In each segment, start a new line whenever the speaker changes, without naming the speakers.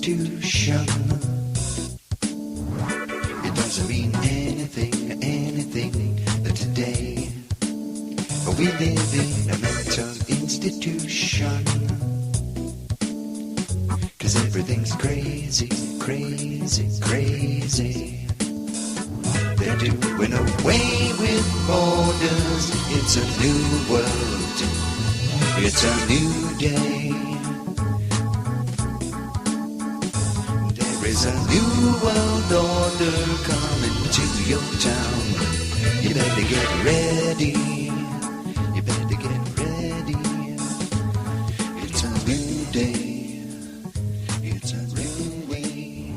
institution. It doesn't mean anything today. We live in a mental institution. 'Cause everything's crazy. They're doing away with borders. It's a new world. It's a new day. There is a new world order coming to your town. You better get ready. You better get ready. It's a new day. It's a new way.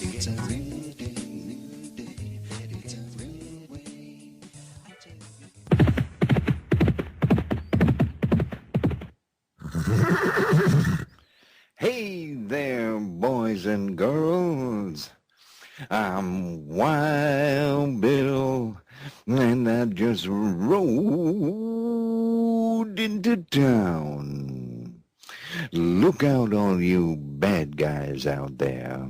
It's a new day. It's a new way.
Hey there, boys and girls. I'm Wild Bill, and I just rode into town. Look out, all you bad guys out there.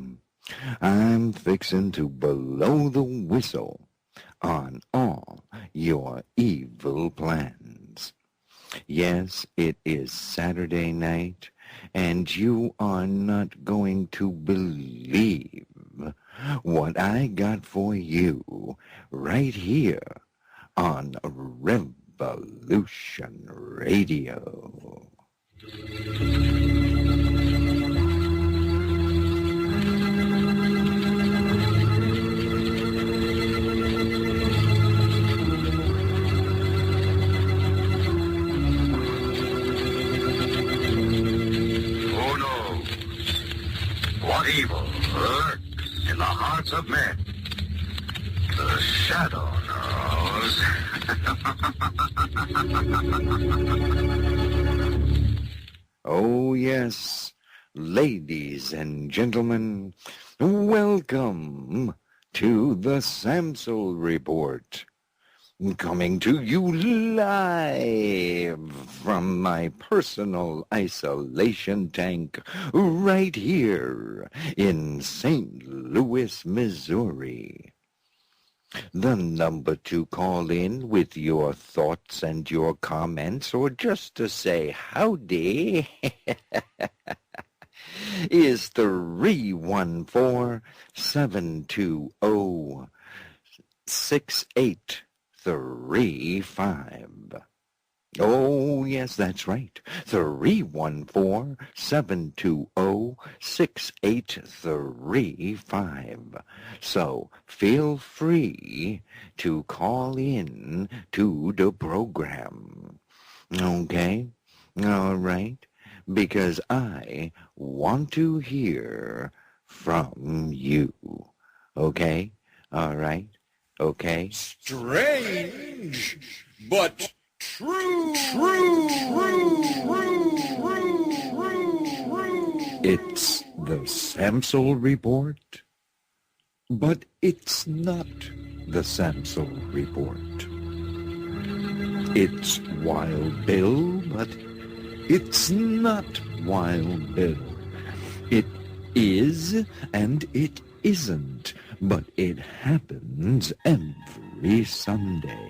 I'm fixing to blow the whistle on all your evil plans. Yes, it is Saturday night, and you are not going to believe what I got for you right here on Revolution Radio.
Who knows what evil lurks in the hearts of men? The shadow knows.
Oh, yes, ladies and gentlemen, welcome to the Samsel Report. Coming to you live from my personal isolation tank right here in St. Louis, Missouri. The number to call in with your thoughts and your comments, or just to say howdy, is 314-720-6835. Oh, yes, that's right. 314-720-6835. So feel free to call in to the program. Okay? All right? Because I want to hear from you. Okay? All right? Okay?
Strange, but true.
It's the Samsel Report, but it's not the Samsel Report. It's Wild Bill, but it's not Wild Bill. It is and it isn't, but it happens every Sunday.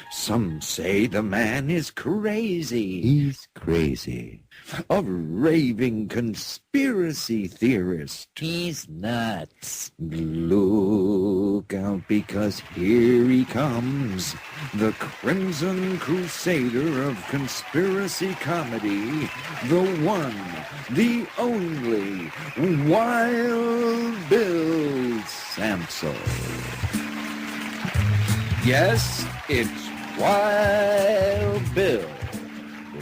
Some say the man is crazy. He's crazy. A raving conspiracy theorist. He's nuts. Look out, because here he comes, the Crimson Crusader of conspiracy comedy, the one, the only, Wild Bill Samsel. Yes, it's Wild Bill,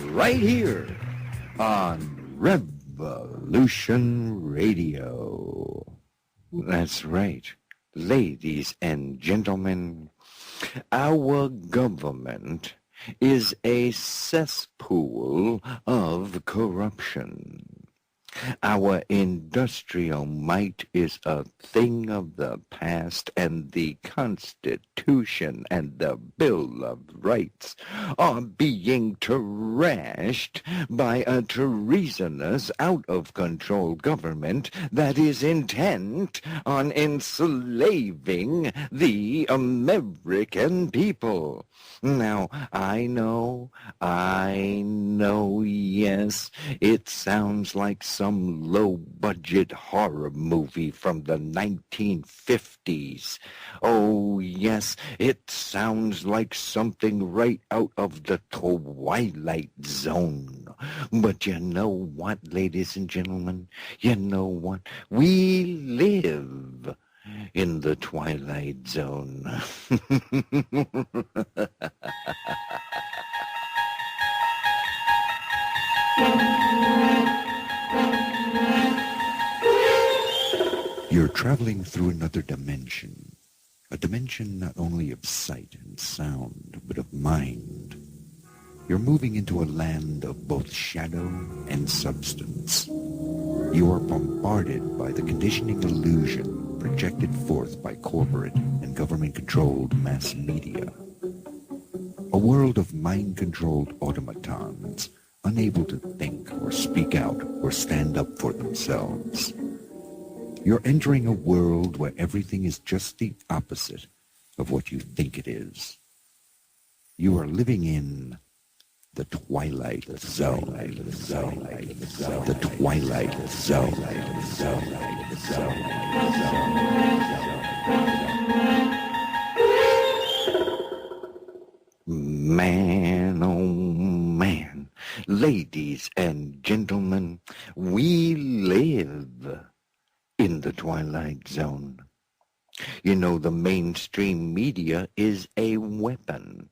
right here on Revolution Radio. That's right, ladies and gentlemen, our government is a cesspool of corruption. Our industrial might is a thing of the past, and the Constitution and the Bill of Rights are being trashed by a treasonous, out-of-control government that is intent on enslaving the American people. Now, I know, yes, it sounds like some low-budget horror movie from the 1950s. Oh, yes, it sounds like something right out of the Twilight Zone. But you know what, ladies and gentlemen? You know what? We live in the Twilight Zone.
You're traveling through another dimension, a dimension not only of sight and sound, but of mind. You're moving into a land of both shadow and substance. You are bombarded by the conditioning illusion projected forth by corporate and government-controlled mass media. A world of mind-controlled automatons, unable to think or speak out or stand up for themselves. You're entering a world where everything is just the opposite of what you think it is. You are living in the Twilight Zone. The Twilight Zone.
Man, oh man, ladies and gentlemen, we live in the Twilight Zone. You know, the mainstream media is a weapon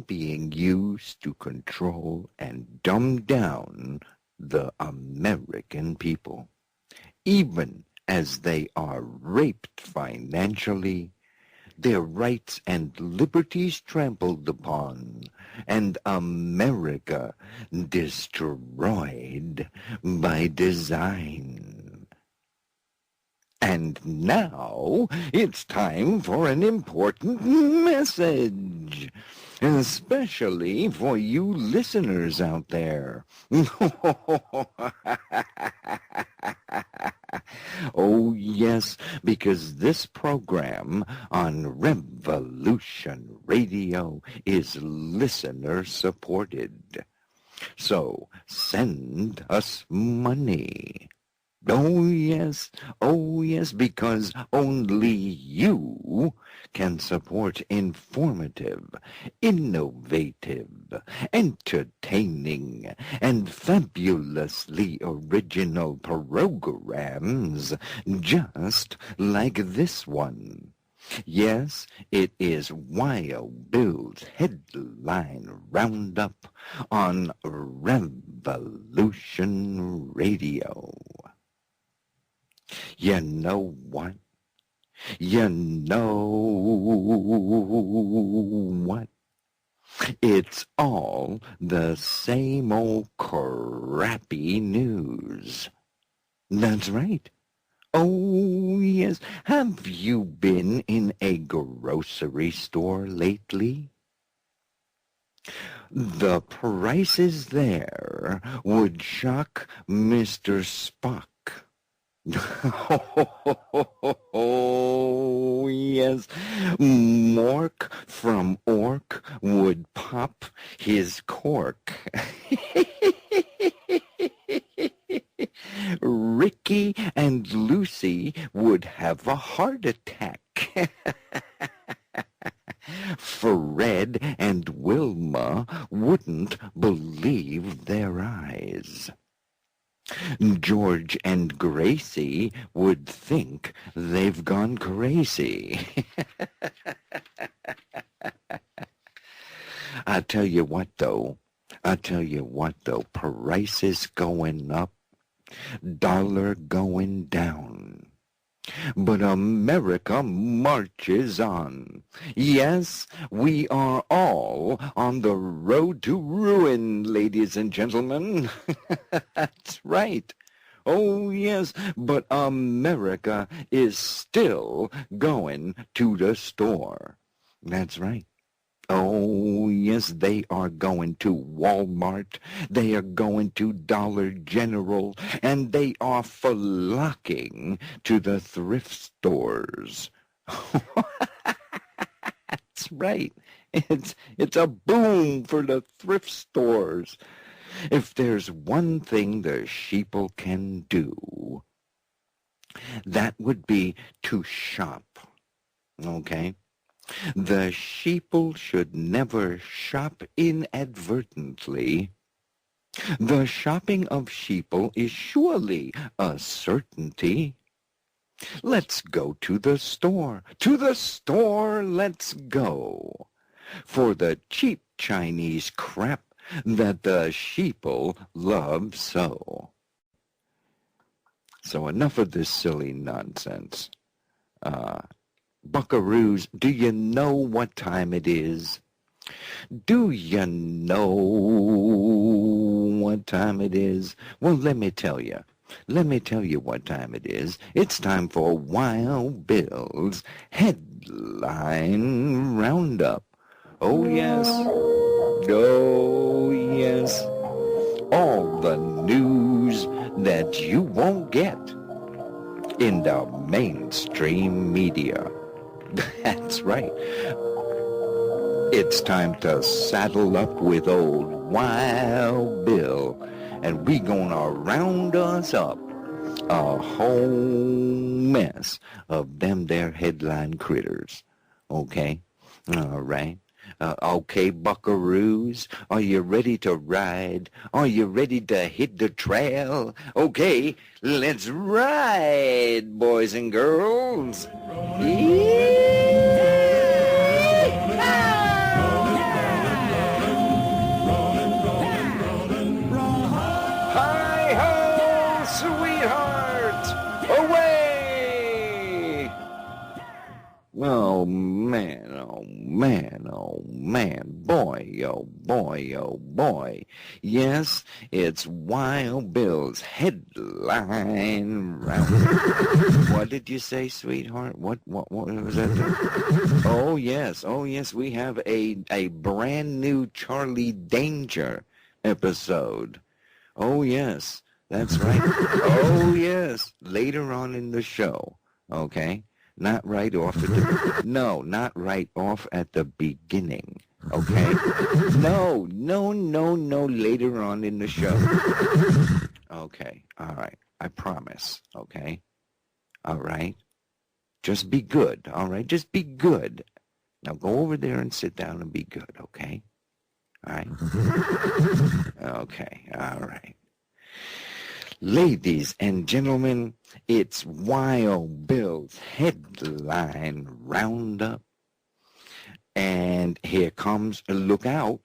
being used to control and dumb down the American people, even as they are raped financially, their rights and liberties trampled upon, and America destroyed by design. And now it's time for an important message, especially for you listeners out there. Oh, yes, because this program on Revolution Radio is listener-supported. So send us money. Oh yes, because only you can support informative, innovative, entertaining, and fabulously original programs just like this one. Yes, it is Wild Bill's Headline Roundup on Revolution Radio. You know what? It's all the same old crappy news. That's right. Oh, yes. Have you been in a grocery store lately? The prices there would shock Mr. Spock. Oh, yes. Mork from Ork would pop his cork. Ricky and Lucy would have a heart attack. Fred and Wilma wouldn't believe their eyes. George and Gracie would think they've gone crazy. I tell you what though, prices going up, dollar going down. but America marches on. Yes, we are all on the road to ruin, ladies and gentlemen. That's right. Oh, yes, but America is still going to the store. That's right. Oh, yes, they are going to Walmart, they are going to Dollar General, and they are flocking to the thrift stores. That's right. It's a boom for the thrift stores. If there's one thing the sheeple can do, that would be to shop, okay? The sheeple should never shop inadvertently. The shopping of sheeple is surely a certainty. Let's go to the store. To the store let's go. For the cheap Chinese crap that the sheeple love so. So enough of this silly nonsense. Buckaroos, do you know what time it is? Do you know what time it is? Well, let me tell you. Let me tell you what time it is. It's time for Wild Bill's Headline Roundup. Oh, yes. Oh, yes. All the news that you won't get in the mainstream media. That's right. It's time to saddle up with old Wild Bill, and we gonna round us up a whole mess of them there headline critters. Okay? All right. Okay, buckaroos, are you ready to ride? Are you ready to hit the trail? Okay, let's ride, boys and girls. Hi-ho, sweetheart! Away! Oh, man, oh, man, oh, man. Boy, oh, boy, oh, boy. Yes, it's Wild Bill's Headline Roundup. What did you say, sweetheart? What was that? Oh, yes, we have a brand new Charlie Danger episode. Oh, yes, that's right. Oh, yes, later on in the show, okay? Not right off at the not right off at the beginning. Okay? No, later on in the show. Okay, all right. I promise. Okay? All right? Just be good. All right? Just be good. Now go over there and sit down and be good, okay? All right? Okay, all right. Ladies and gentlemen, it's Wild Bill's Headline Roundup. And here comes, look out,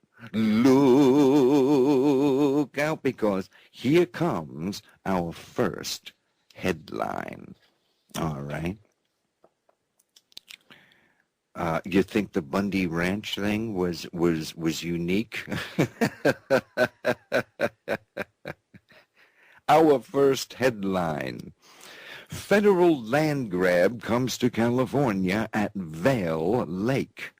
because here comes our first headline. All right. You think the Bundy Ranch thing was unique? Our first headline. Federal land grab comes to California at Vail Lake.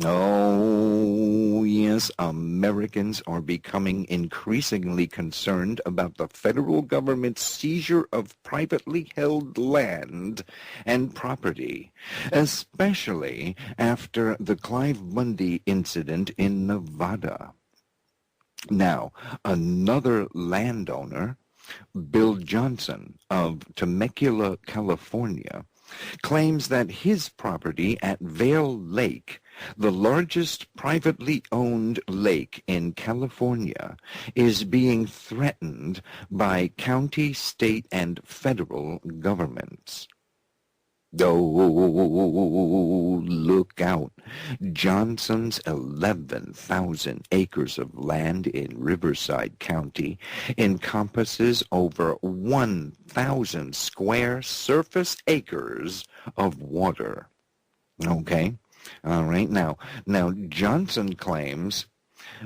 Oh, yes, Americans are becoming increasingly concerned about the federal government's seizure of privately held land and property, especially after the Clive Bundy incident in Nevada. Now, another landowner, Bill Johnson of Temecula, California, claims that his property at Vail Lake, the largest privately owned lake in California, is being threatened by county, state, and federal governments. Oh, look out. Johnson's 11,000 acres of land in Riverside County encompasses over 1,000 square surface acres of water. Okay? All right. Now Johnson claims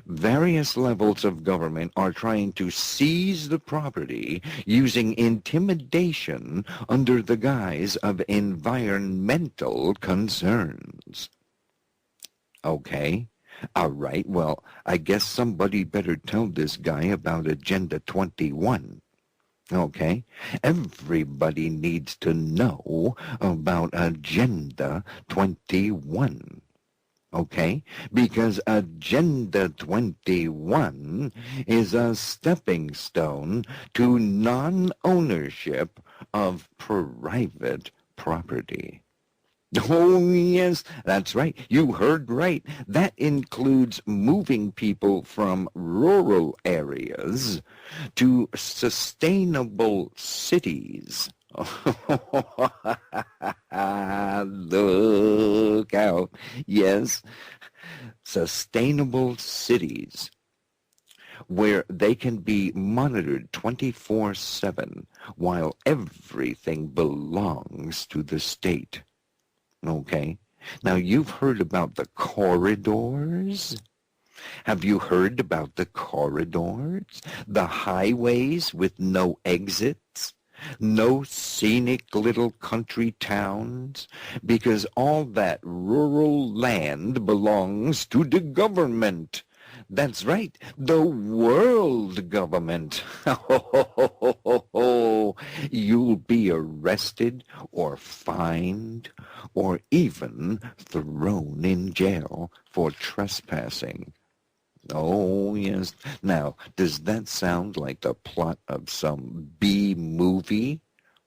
various levels of government are trying to seize the property using intimidation under the guise of environmental concerns. Okay. All right. Well, I guess somebody better tell this guy about Agenda 21. Okay? Everybody needs to know about Agenda 21. Okay? Because Agenda 21 is a stepping stone to non-ownership of private property. Oh, yes, that's right. You heard right. That includes moving people from rural areas to sustainable cities. Look out. Yes, sustainable cities where they can be monitored 24/7 while everything belongs to the state. Okay? Now, you've heard about the corridors. Have you heard about the corridors? The highways with no exits? No scenic little country towns? Because all that rural land belongs to the government. That's right, the world government. You'll be arrested or fined or even thrown in jail for trespassing. Oh, yes. Now, does that sound like the plot of some B movie?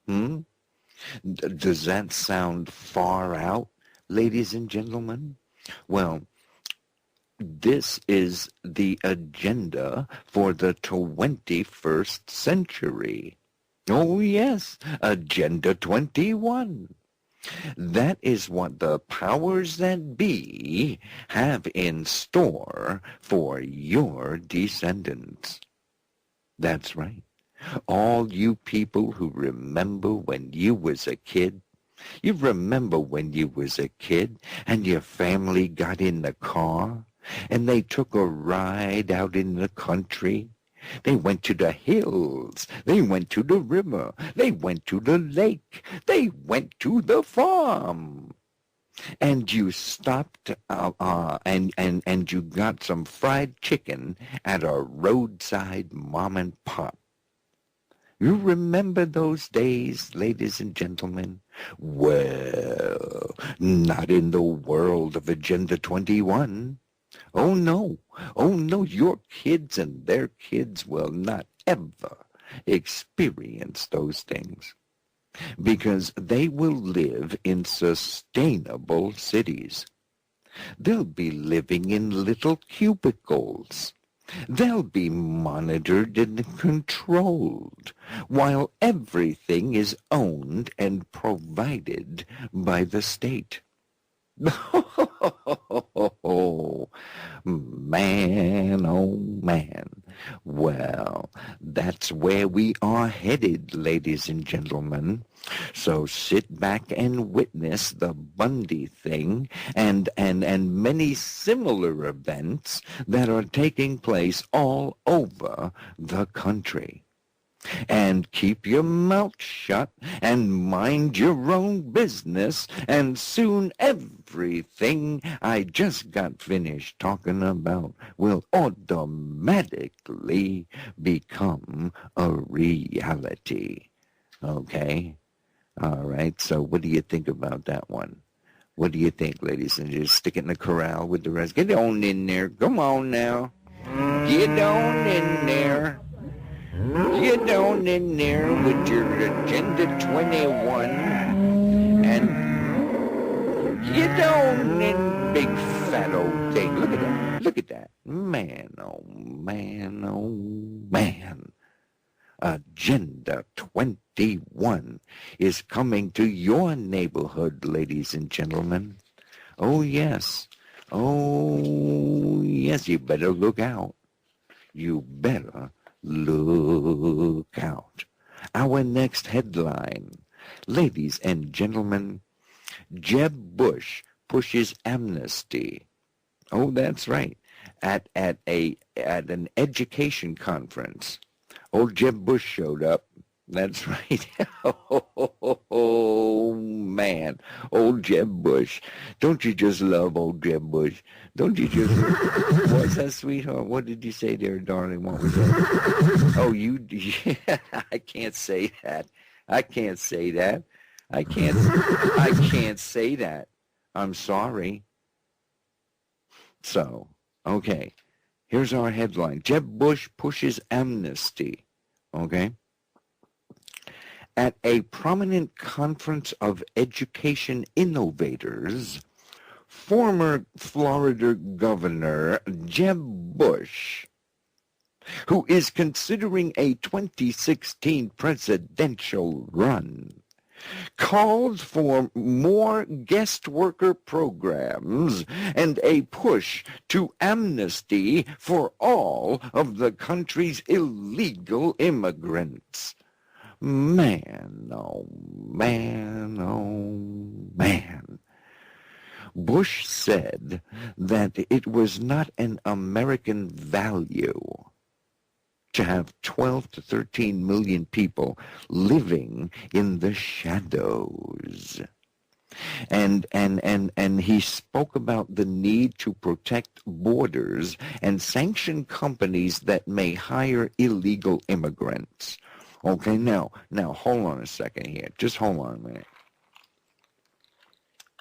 Does that sound far out, ladies and gentlemen? Well, this is the agenda for the 21st century. Oh, yes, Agenda 21. That is what the powers that be have in store for your descendants. That's right. All you people who remember when you was a kid, you remember when you was a kid and your family got in the car and they took a ride out in the country. They went to the hills. They went to the river. They went to the lake. They went to the farm. And you stopped and you got some fried chicken at a roadside mom and pop. You remember those days, ladies and gentlemen? Well, not in the world of Agenda 21. Oh, no. Oh, no, your kids and their kids will not ever experience those things because they will live in sustainable cities. They'll be living in little cubicles. They'll be monitored and controlled while everything is owned and provided by the state. Oh, man, oh, man. Well, that's where we are headed, ladies and gentlemen. So sit back and witness the Bundy thing and many similar events that are taking place all over the country. And keep your mouth shut and mind your own business, and soon everything I just got finished talking about will automatically become a reality. Okay? All right, so what do you think about that one? What do you think, ladies and gentlemen? Stick it in the corral with the rest. Get on in there. Come on now. Get on in there. Get on in there with your Agenda 21 and get on in, big fat old thing. Look at that. Look at that. Man, oh man, oh man. Agenda 21 is coming to your neighborhood, ladies and gentlemen. Oh, yes. Oh, yes, you better look out. You better look out. Our next headline, ladies and gentlemen, Jeb Bush pushes amnesty. Oh, that's right. At an education conference, old Jeb Bush showed up. That's right. Oh, man. Old Jeb Bush. Don't you just love old Jeb Bush? Don't you just... What's that, sweetheart? What did you say there, darling? What was that? Oh, you... I can't say that. I can't say that. I can't say that. I'm sorry. So, okay. Here's our headline. Jeb Bush pushes amnesty. Okay? At a prominent conference of education innovators, former Florida Governor Jeb Bush, who is considering a 2016 presidential run, called for more guest worker programs and a push to amnesty for all of the country's illegal immigrants. Man, oh man, oh man. Bush said that it was not an American value to have 12 to 13 million people living in the shadows. And he spoke about the need to protect borders and sanction companies that may hire illegal immigrants. Okay, now, hold on a second here. Just hold on a minute.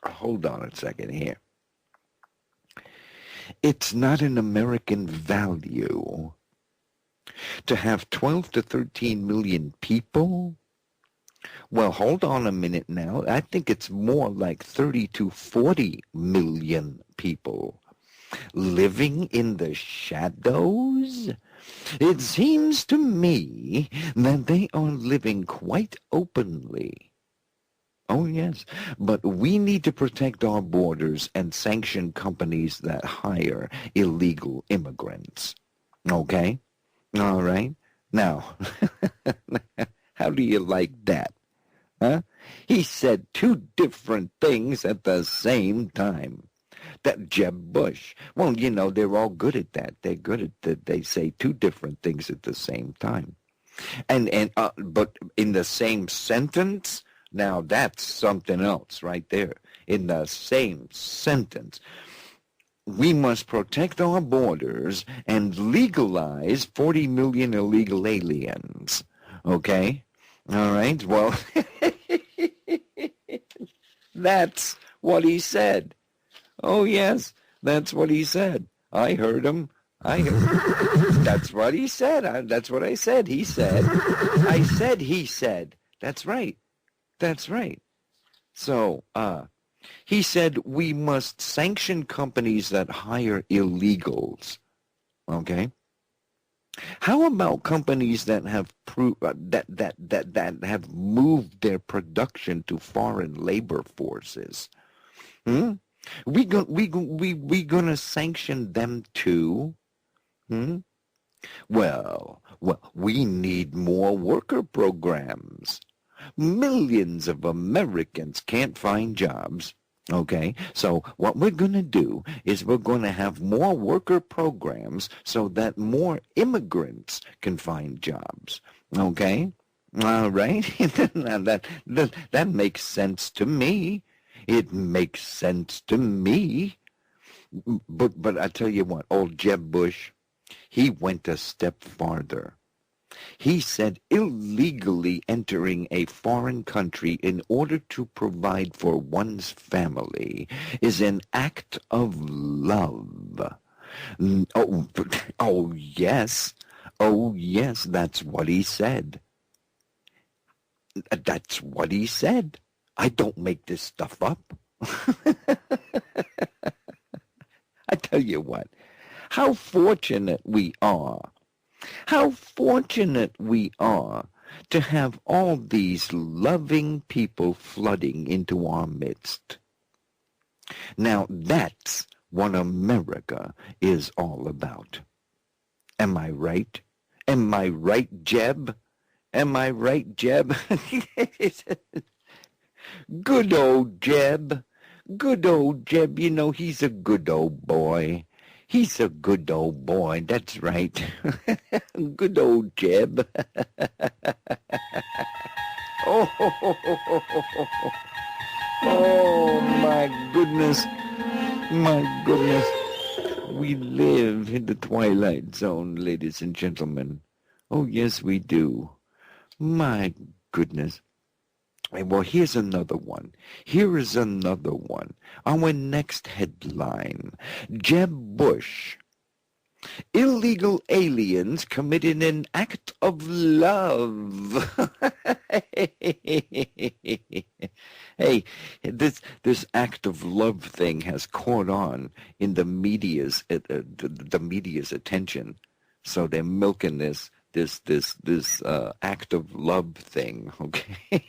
Hold on a second here. It's not an American value to have 12 to 13 million people? Well, hold on a minute now. I think it's more like 30 to 40 million people living in the shadows. It seems to me that they are living quite openly. Oh, yes, but we need to protect our borders and sanction companies that hire illegal immigrants. Okay? All right. Now, how do you like that? Huh? He said two different things at the same time. That Jeb Bush. Well, you know, they're all good at that. They're good at that. They say two different things at the same time. But in the same sentence, now that's something else right there. In the same sentence. We must protect our borders and legalize 40 million illegal aliens. Okay? All right? Well, that's what he said. Oh, yes, that's what he said. I heard him. That's what he said. That's what I said. He said. I said he said. That's right. That's right. So, he said we must sanction companies that hire illegals. Okay? How about companies that have that have moved their production to foreign labor forces? We gonna sanction them too? Well, we need more worker programs. Millions of Americans can't find jobs. Okay, so what we're going to do is we're going to have more worker programs so that more immigrants can find jobs. Okay, all right, now that makes sense to me. It makes sense to me. But I tell you what, old Jeb Bush, he went a step farther. He said illegally entering a foreign country in order to provide for one's family is an act of love. Oh, yes. Oh, yes, that's what he said. That's what he said. I don't make this stuff up. I tell you what, how fortunate we are How fortunate we are to have all these loving people flooding into our midst. Now that's what America is all about. Am I right? Am I right, Jeb? Am I right, Jeb? Good old Jeb. Good old Jeb. You know, he's a good old boy. He's a good old boy. That's right. Good old Jeb. Oh, my goodness. My goodness. We live in the twilight zone, ladies and gentlemen. Oh, yes, we do. My goodness. Well, here's another one. Here is another one. Our next headline. Jeb Bush. Illegal aliens committed an act of love. Hey, this act of love thing has caught on in the media's attention. So they're milking this act of love thing, okay?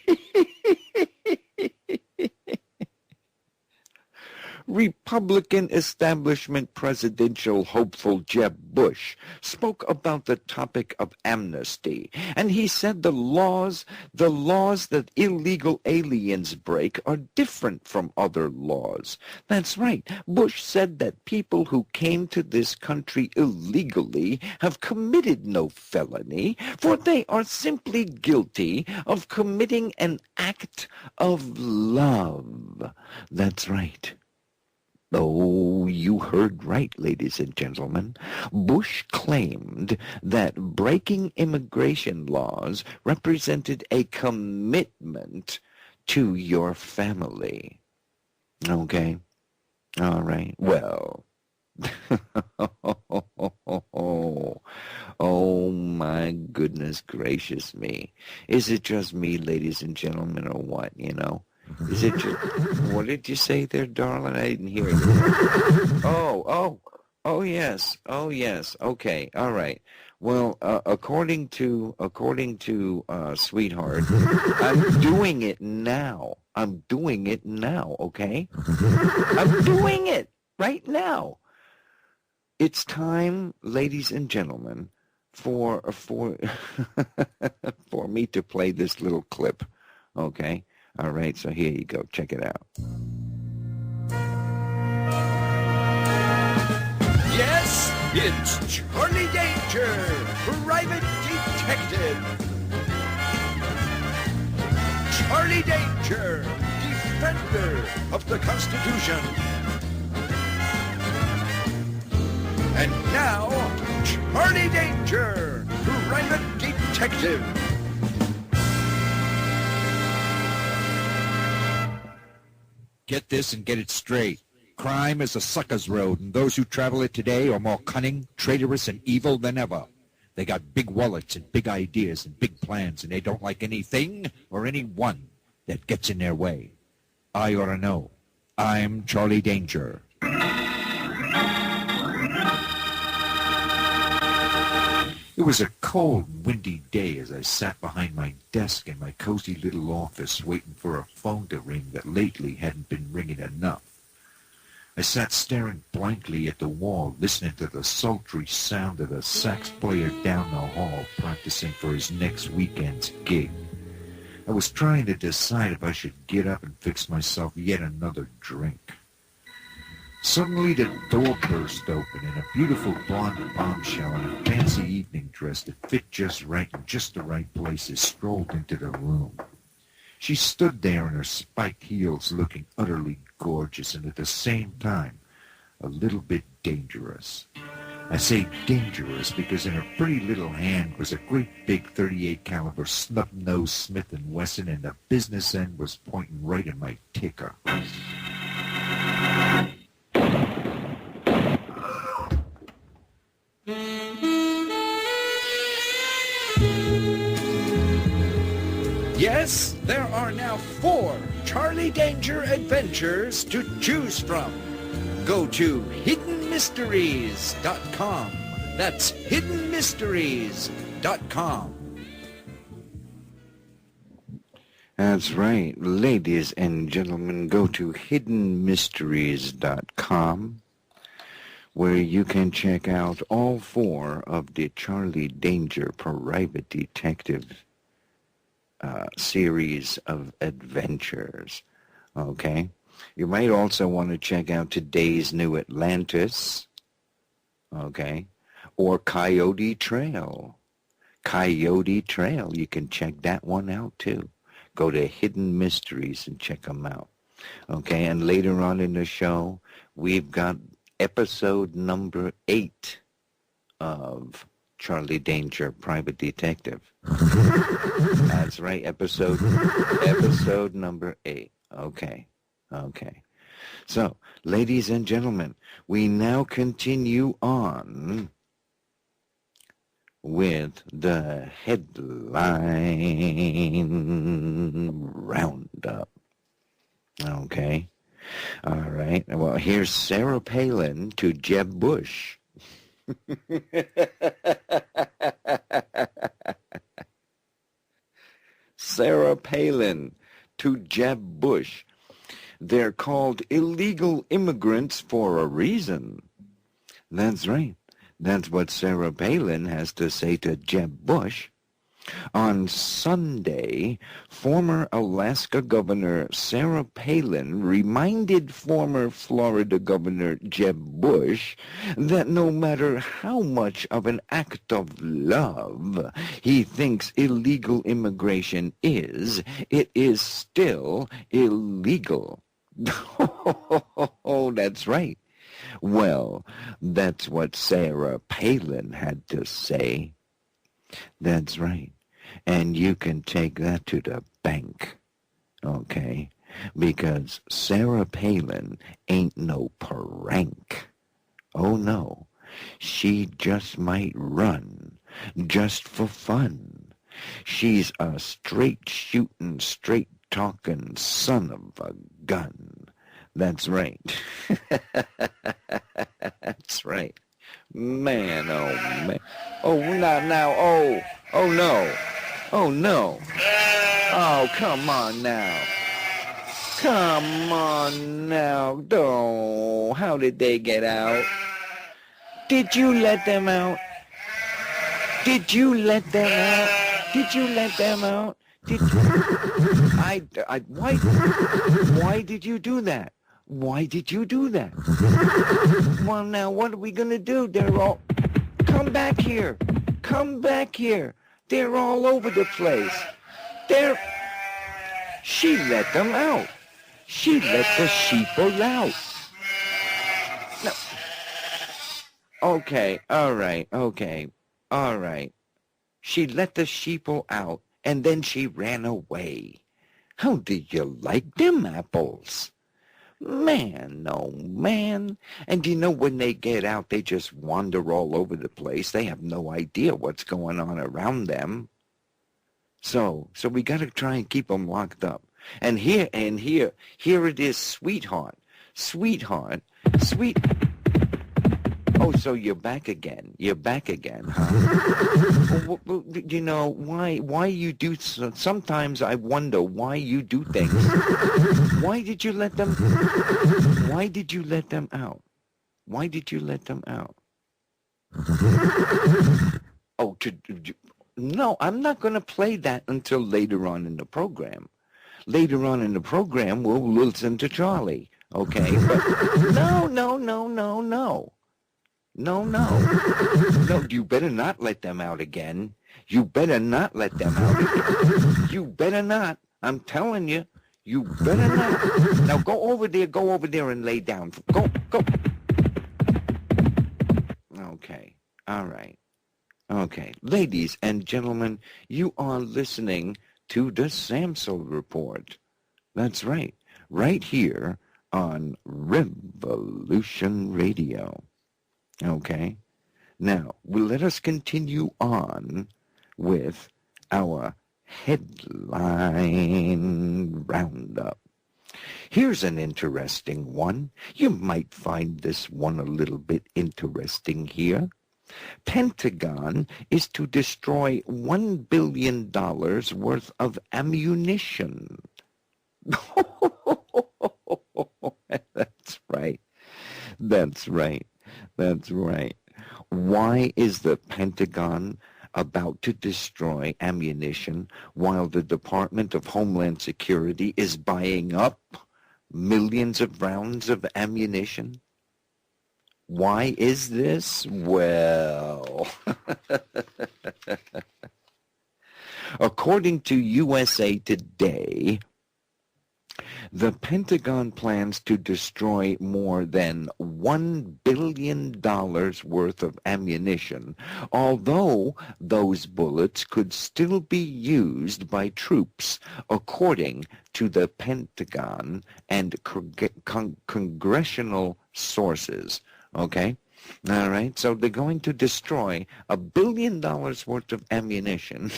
Republican establishment presidential hopeful Jeb Bush spoke about the topic of amnesty, and he said the laws that illegal aliens break are different from other laws. That's right. Bush said that people who came to this country illegally have committed no felony, for they are simply guilty of committing an act of love. That's right. Oh, you heard right, ladies and gentlemen. Bush claimed that breaking immigration laws represented a commitment to your family. Okay? All right. Well. Oh, my goodness gracious me. Is it just me, ladies and gentlemen, or what, you know? Is it just, what did you say there, darling? I didn't hear it. Oh, yes. Okay, all right. Well, according to Sweetheart, I'm doing it now. Okay? I'm doing it right now. It's time, ladies and gentlemen, for for me to play this little clip. Okay? All right, so here you go. Check it out.
Yes, it's Charlie Danger, private detective. Charlie Danger, defender of the Constitution. And now, Charlie Danger, private detective.
Get this and get it straight. Crime is a sucker's road, and those who travel it today are more cunning, traitorous, and evil than ever. They got big wallets and big ideas and big plans, and they don't like anything or anyone that gets in their way. I ought to know. I'm Charlie Danger. It was a cold, windy day as I sat behind my desk in my cozy little office waiting for a phone to ring that lately hadn't been ringing enough. I sat staring blankly at the wall, listening to the sultry sound of the sax player down the hall practicing for his next weekend's gig. I was trying to decide if I should get up and fix myself yet another drink. Suddenly the door burst open, and a beautiful blonde bombshell in a fancy evening dress that fit just right in just the right places strolled into the room. She stood there in her spiked heels looking utterly gorgeous and at the same time a little bit dangerous. I say dangerous because in her pretty little hand was a great big .38 caliber snub-nosed Smith & Wesson, and the business end was pointing right at my ticker.
Yes, there are now 4 Charlie Danger adventures to choose from. Go to hiddenmysteries.com That's hiddenmysteries.com.
That's right. Ladies and gentlemen, go to hiddenmysteries.com, where you can check out all 4 of the Charlie Danger Private Detective series of adventures. Okay? You might also want to check out today's New Atlantis, okay? Or Coyote Trail. Coyote Trail, you can check that one out too. Go to Hidden Mysteries and check them out. Okay, and later on in the show, we've got episode number 8 of Charlie Danger Private Detective. That's right, episode number 8. Okay. So, ladies and gentlemen, we now continue on with the headline roundup. Okay. All right. Well, here's Sarah Palin to Jeb Bush. Sarah Palin to Jeb Bush. They're called illegal immigrants for a reason. That's right. That's what Sarah Palin has to say to Jeb Bush. On Sunday, former Alaska Governor Sarah Palin reminded former Florida Governor Jeb Bush that no matter how much of an act of love he thinks illegal immigration is, it is still illegal. Oh, that's right. Well, that's what Sarah Palin had to say. That's right. And you can take that to the bank, okay? Because Sarah Palin ain't no prank. Oh, no. She just might run, just for fun. She's a straight-shooting, straight-talking son of a gun. That's right. That's right. Man, oh, man. Oh, now, oh, no. Oh, no. Oh, come on now. Come on now. Oh, how did they get out? Did you let them out? Did you let them out? Did you let them out? Did you? Why did you do that? Why did you do that? Well, now, what are we going to do? They're all... Come back here. Come back here. They're all over the place. She let them out. She let the sheeple out. No. Okay, all right. She let the sheeple out, and then she ran away. How do you like them apples? Man, oh man. And you know, when they get out, they just wander all over the place. They have no idea what's going on around them. So we got to try and keep them locked up. And here it is, sweetheart. Oh, so you're back again, huh? Well, you know, why you do, sometimes I wonder why you do things. Why did you let them out? Oh, no, I'm not going to play that until later on in the program. Later on in the program, we'll listen to Charlie, okay? But no. No, you better not let them out again. You better not let them out again. You better not. I'm telling you. You better not. Now go over there and lay down. Go. Okay. All right. Okay. Ladies and gentlemen, you are listening to the Samsel Report. That's right. Right here on Revolution Radio. Okay. Now, let us continue on with our headline roundup. Here's an interesting one. You might find this one a little bit interesting here. Pentagon is to destroy $1 billion worth of ammunition. That's right. That's right. That's right. Why is the Pentagon about to destroy ammunition while the Department of Homeland Security is buying up millions of rounds of ammunition? Why is this? Well, according to USA Today, the Pentagon plans to destroy more than $1 billion worth of ammunition, although those bullets could still be used by troops, according to the Pentagon and congressional sources. Okay? All right, so they're going to destroy $1 billion worth of ammunition.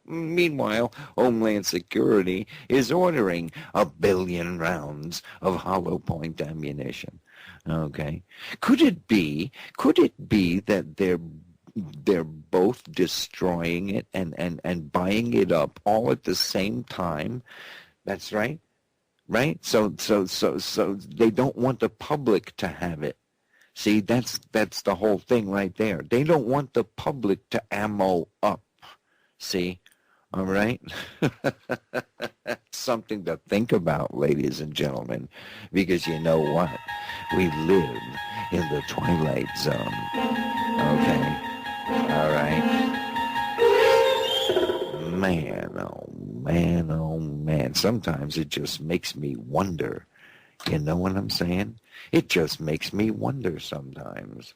Meanwhile, Homeland Security is ordering 1 billion rounds of hollow point ammunition. Okay, could it be that they're both destroying it and buying it up all at the same time? That's right, right. So they don't want the public to have it. See, that's the whole thing right there. They don't want the public to ammo up. See? All right? Something to think about, ladies and gentlemen, because you know what? We live in the twilight zone. Okay? All right? Man, oh man, oh man. Sometimes it just makes me wonder. You know what I'm saying? It just makes me wonder sometimes.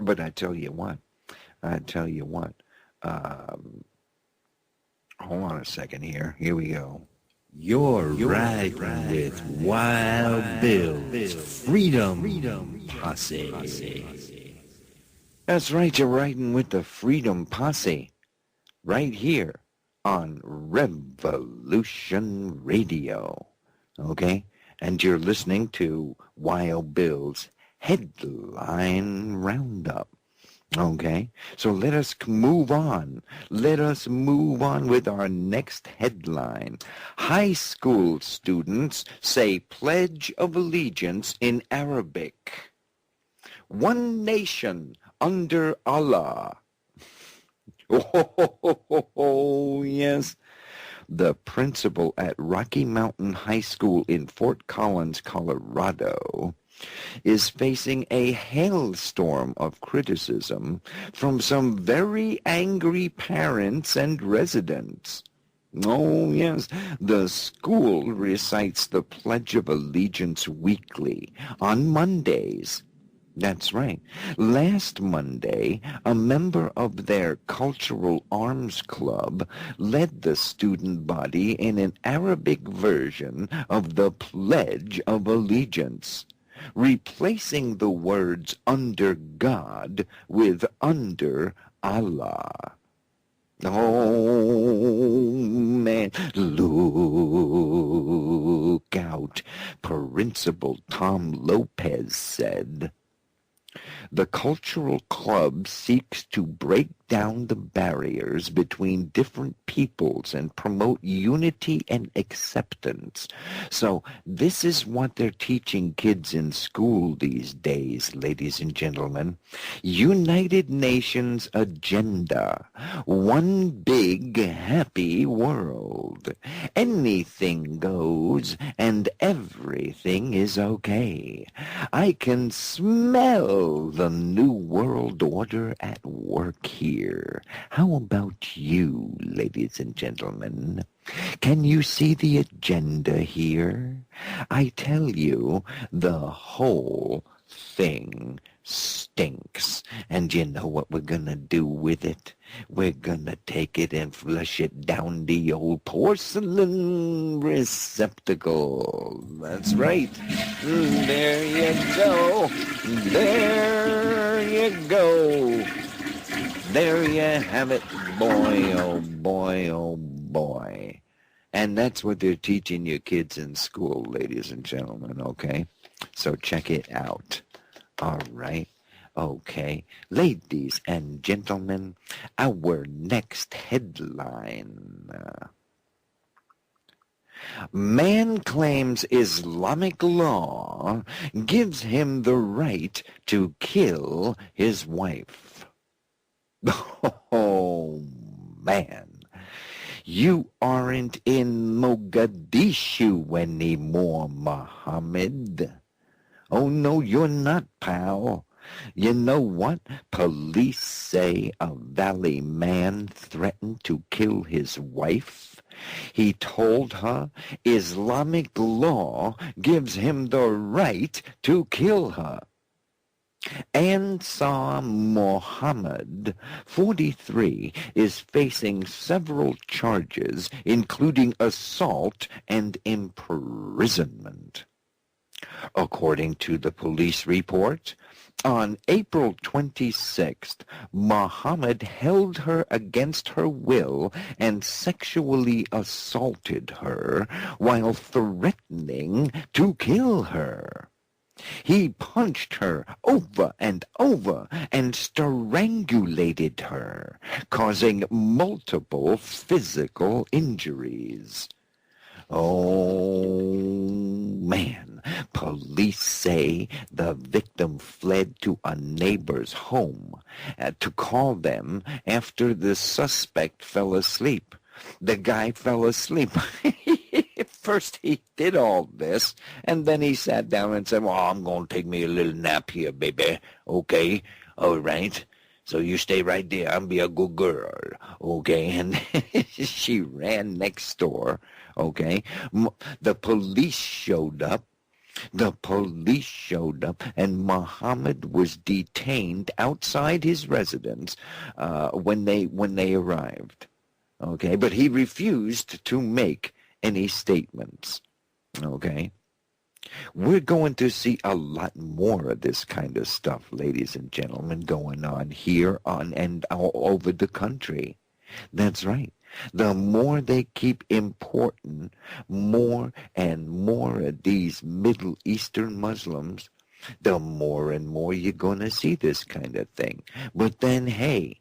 But I tell you what. Hold on a second here. Here we go.
You're riding with Wild Bill's Freedom Posse.
That's right, you're riding with the Freedom Posse. Right here on Revolution Radio. Okay? And you're listening to Wild Bill's Headline Roundup. Okay? So let us move on. Let us move on with our next headline. High school students say Pledge of Allegiance in Arabic. One nation under Allah. Oh, yes. The principal at Rocky Mountain High School in Fort Collins, Colorado, is facing a hailstorm of criticism from some very angry parents and residents. Oh, yes, the school recites the Pledge of Allegiance weekly on Mondays. That's right. Last Monday, a member of their Cultural Arms Club led the student body in an Arabic version of the Pledge of Allegiance, replacing the words under God with under Allah. Oh, man, look out, Principal Tom Lopez said. The cultural club seeks to break down the barriers between different peoples and promote unity and acceptance. So this is what they're teaching kids in school these days, ladies and gentlemen. United Nations agenda. One big happy world. Anything goes and everything is okay. I can smell the new world order at work here. How about you, ladies and gentlemen? Can you see the agenda here? I tell you, the whole thing stinks. And you know what we're gonna do with it? We're gonna take it and flush it down the old porcelain receptacle. That's right. There you go. There you go. There you have it, boy, oh boy, oh boy. And that's what they're teaching your kids in school, ladies and gentlemen, okay? So check it out. All right. Okay, ladies and gentlemen, our next headline. Man claims Islamic law gives him the right to kill his wife. Oh, man. You aren't in Mogadishu anymore, Muhammad. Oh, no, you're not, pal. You know what? Police say a Valley man threatened to kill his wife. He told her Islamic law gives him the right to kill her. Ansar Mohammed, 43, is facing several charges, including assault and imprisonment. According to the police report, on April 26th, Muhammad held her against her will and sexually assaulted her while threatening to kill her. He punched her over and over and strangulated her, causing multiple physical injuries. Oh, man. Police say the victim fled to a neighbor's home to call them after the suspect fell asleep. The guy fell asleep. First he did all this, and then he sat down and said, well, I'm going to take me a little nap here, baby. Okay, all right. So you stay right there. I'll be a good girl. Okay, and she ran next door. Okay, the police showed up. And Muhammad was detained outside his residence when they arrived. Okay, but he refused to make any statements. Okay, we're going to see a lot more of this kind of stuff, ladies and gentlemen, going on here and all over the country. That's right. The more they keep importing more and more of these Middle Eastern Muslims, the more and more you're going to see this kind of thing. But then, hey,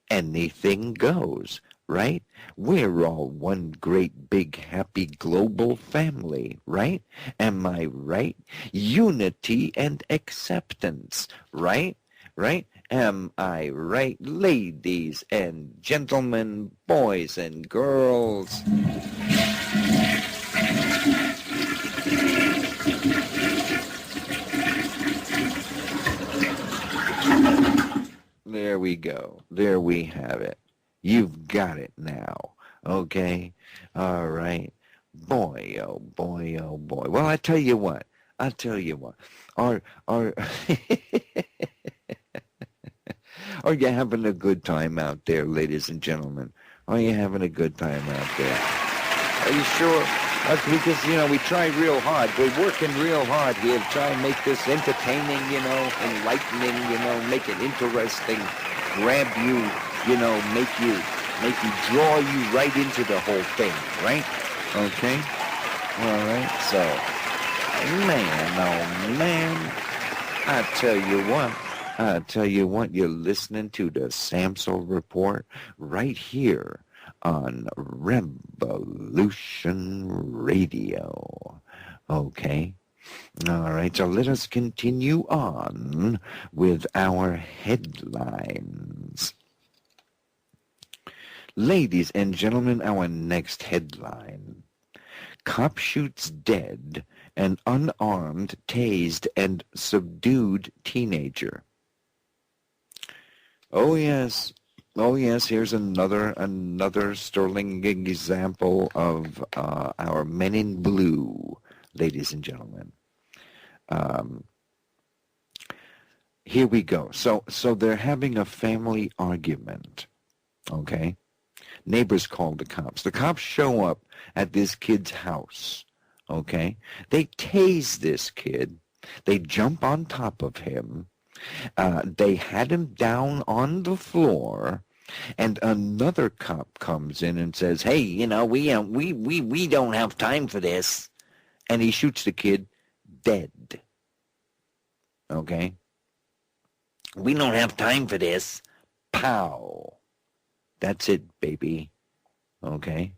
anything goes, right? We're all one great big happy global family, right? Am I right? Unity and acceptance, right? Right? Am I right, ladies and gentlemen, boys and girls? There we go. There we have it. You've got it now. Okay? All right. Boy, oh boy, oh boy. Well, I tell you what. Our Are you having a good time out there, ladies and gentlemen? Are you having a good time out there? Are you sure? Because, we try real hard. We're working real hard here to try and make this entertaining, enlightening, make it interesting, grab you, make you draw you right into the whole thing, right? Okay? All right, so, man, oh, man, I tell you what, you're listening to the Samsel Report right here on Revolution Radio. Okay? All right, so let us continue on with our headlines. Ladies and gentlemen, our next headline. Cop shoots dead an unarmed, tased, and subdued teenager. Oh yes, here's another sterling example of our men in blue, ladies and gentlemen. Here we go. So they're having a family argument, okay? Neighbors call the cops. The cops show up at this kid's house, okay? They tase this kid. They jump on top of him. They had him down on the floor, and another cop comes in and says, "Hey, we don't have time for this," and he shoots the kid dead. Okay,
We don't have time for this.
Pow. That's it, baby. Okay?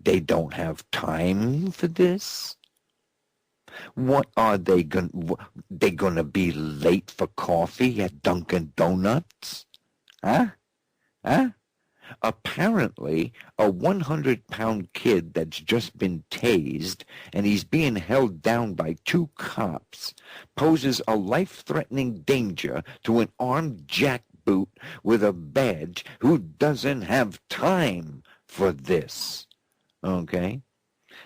They don't have time for this? What are they gonna be late for coffee at Dunkin' Donuts? Huh? Huh? Apparently, a 100-pound kid that's just been tased and he's being held down by 2 cops poses a life-threatening danger to an armed jackboot with a badge who doesn't have time for this. Okay?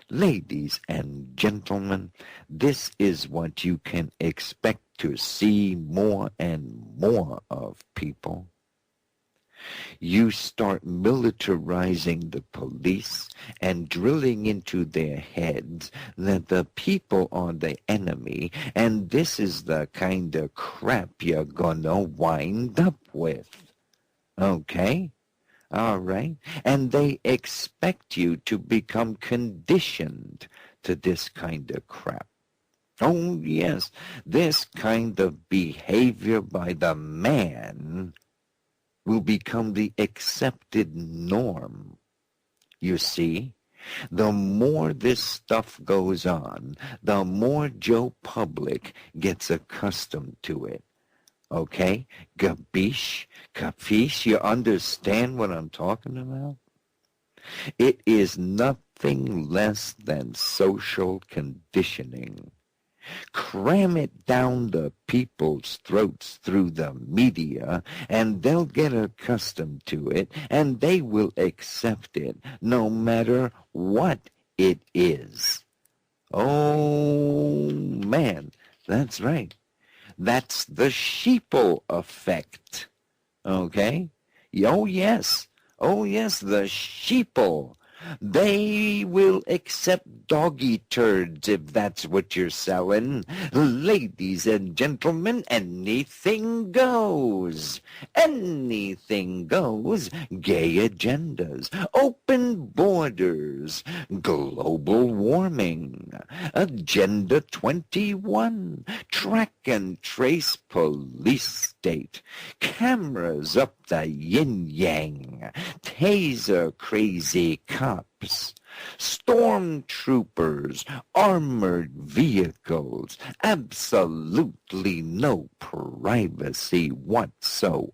Ladies and gentlemen, this is what you can expect to see more and more of, people. You start militarizing the police and drilling into their heads that the people are the enemy, and this is the kind of crap you're gonna wind up with. Okay? All right? And they expect you to become conditioned to this kind of crap. Oh, yes, this kind of behavior by the man will become the accepted norm. You see, the more this stuff goes on, the more Joe Public gets accustomed to it. Okay? Gabish? Capiche? You understand what I'm talking about? It is nothing less than social conditioning. Cram it down the people's throats through the media, and they'll get accustomed to it, and they will accept it, no matter what it is. Oh, man, that's right. That's the sheeple effect. Okay? Oh, yes. Oh, yes, the sheeple. They will accept doggy turds if that's what you're selling. Ladies and gentlemen, anything goes. Anything goes. Gay agendas, open borders, global warming, Agenda 21, track and trace police state, cameras up the yin-yang, taser crazy cops, stormtroopers, armored vehicles, absolutely no privacy whatsoever.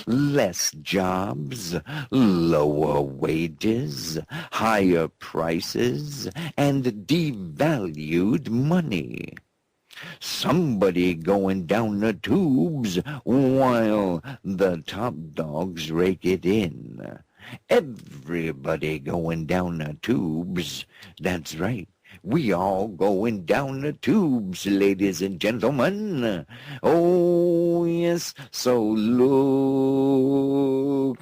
Less jobs, lower wages, higher prices, and devalued money. Somebody going down the tubes while the top dogs rake it in. Everybody going down the tubes. That's right. We all going down the tubes, ladies and gentlemen. Oh, yes, so look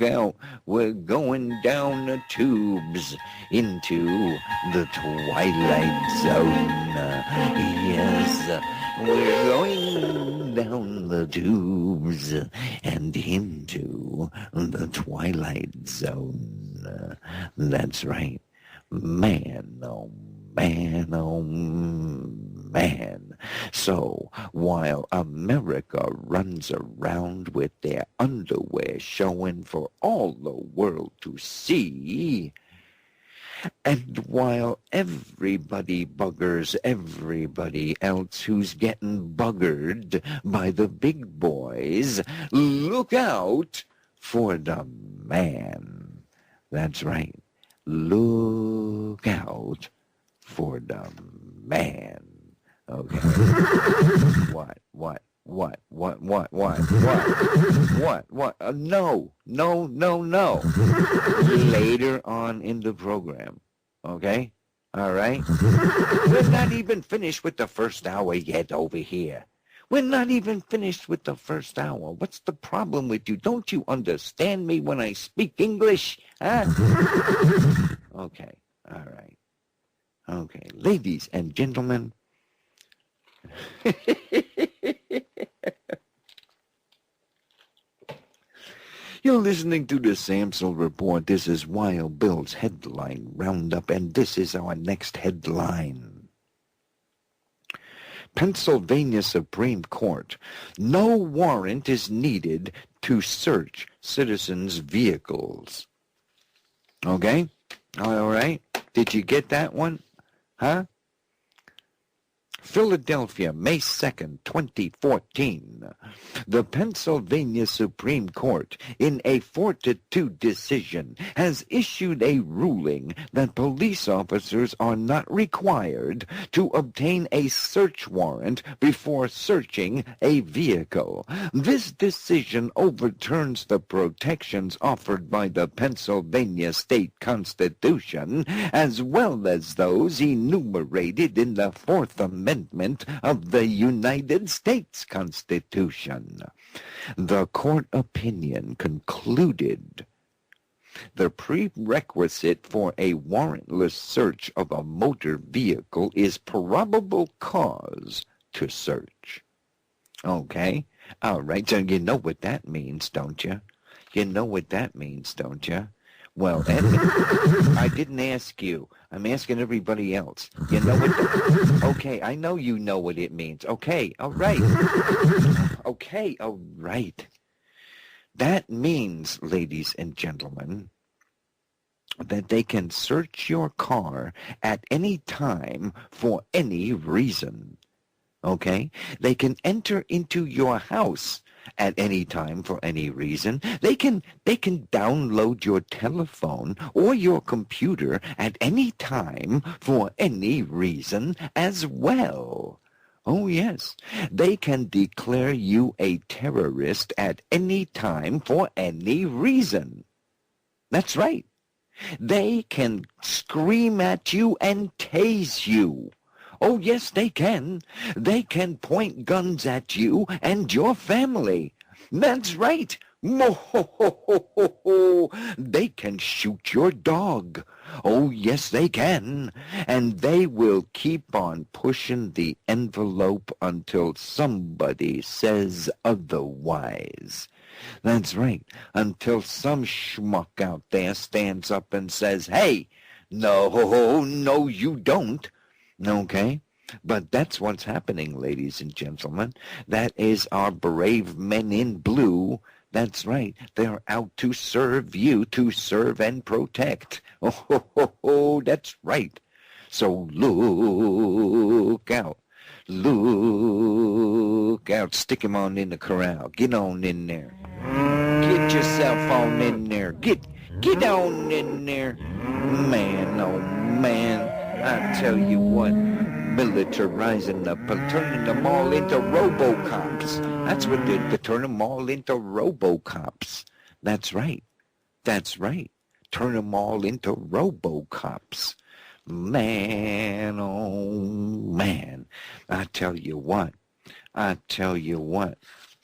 out. We're going down the tubes into the twilight zone. Yes, we're going down the tubes and into the twilight zone. That's right. Man, oh man, oh man. So while America runs around with their underwear showing for all the world to see, and while everybody buggers everybody else who's getting buggered by the big boys, look out for the man. That's right. Look out for the man. Okay. What? No. Later on in the program. Okay? All right? We're not even finished with the first hour yet over here. We're not even finished with the first hour. What's the problem with you? Don't you understand me when I speak English? Huh? Okay. All right. Okay. Ladies and gentlemen. You're listening to the Samsel Report. This is Wild Bill's headline roundup, and this is our next headline. Pennsylvania Supreme Court. No warrant is needed to search citizens' vehicles. Okay? All right? Did you get that one? Huh? Philadelphia, May 2nd, 2014. The Pennsylvania Supreme Court, in a 4-2 decision, has issued a ruling that police officers are not required to obtain a search warrant before searching a vehicle. This decision overturns the protections offered by the Pennsylvania State Constitution, as well as those enumerated in the Fourth Amendment of the United States Constitution. The court opinion concluded the prerequisite for a warrantless search of a motor vehicle is probable cause to search. Okay? All right, so you know what that means, don't you? You know what that means, don't you? Well, I didn't ask you. I'm asking everybody else. You know what? Okay, I know you know what it means. Okay, all right. Okay, all right. That means, ladies and gentlemen, that they can search your car at any time for any reason. Okay? They can enter into your house at any time for any reason. They can download your telephone or your computer at any time for any reason as well. Oh, yes. They can declare you a terrorist at any time for any reason. That's right. They can scream at you and tase you. Oh, yes, they can. They can point guns at you and your family. That's right. They can shoot your dog. Oh, yes, they can. And they will keep on pushing the envelope until somebody says otherwise. That's right. Until some schmuck out there stands up and says, hey, no, you don't. Okay? But that's what's happening, ladies and gentlemen. That is our brave men in blue. That's right. They're out to serve you, to serve and protect. Oh, that's right. So look out. Look out. Stick him on in the corral. Get on in there. Get yourself on in there. Get on in there. Man, oh man. I tell you what, militarizing turning them all into RoboCops. That's what they're turning them all into RoboCops. That's right. That's right. Turn them all into RoboCops. Man, oh man. I tell you what.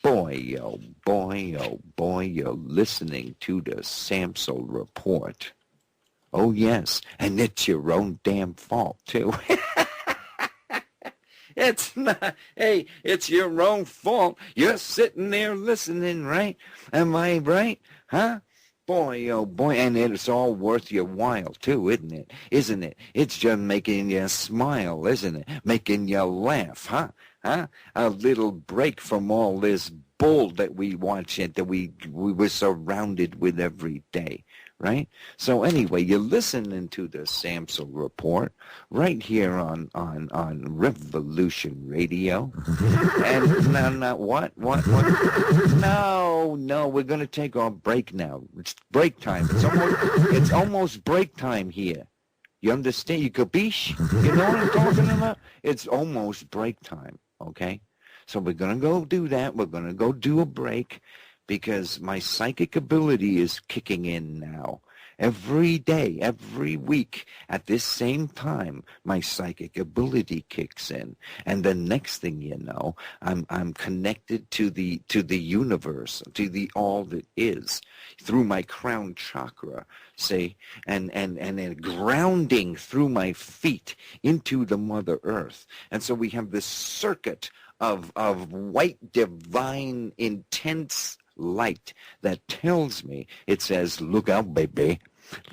Boy, oh boy, you're listening to the Samsel Report. Oh, yes, and it's your own damn fault, too. It's not, hey, it's your own fault. You're sitting there listening, right? Am I right? Huh? Boy, oh boy, and it's all worth your while, too, isn't it? Isn't it? It's just making you smile, isn't it? Making you laugh, huh? Huh? A little break from all this bull that we watch and that we were surrounded with every day. Right? So anyway, you're listening to the Samsel Report right here on Revolution Radio. And now what? No, we're going to take our break now. It's break time. It's almost break time here. You understand? You capiche? You know what I'm talking about? It's almost break time, okay? So we're going to go do that. We're going to go do a break, because my psychic ability is kicking in now. Every day, every week, at this same time, my psychic ability kicks in, and the next thing you know, I'm connected to the universe, to the all that is, through my crown chakra, say, and grounding through my feet into the Mother Earth, and so we have this circuit of white, divine, intense light that tells me, it says, look out, baby,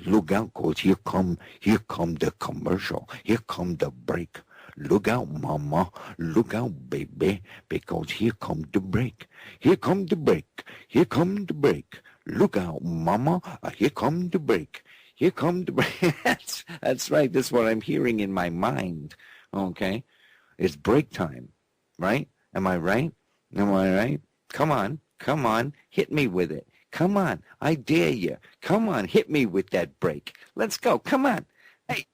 look out, 'cause here come the commercial, here come the break. Look out, mama. Look out, baby, because here come the break. Here come the break. Here come the break. Look out, mama. Here come the break. Here come the break. That's right. That's what I'm hearing in my mind. Okay? It's break time, right? Am I right? Am I right? Come on. Come on. Hit me with it. Come on. I dare you. Come on. Hit me with that break. Let's go. Come on. Hey.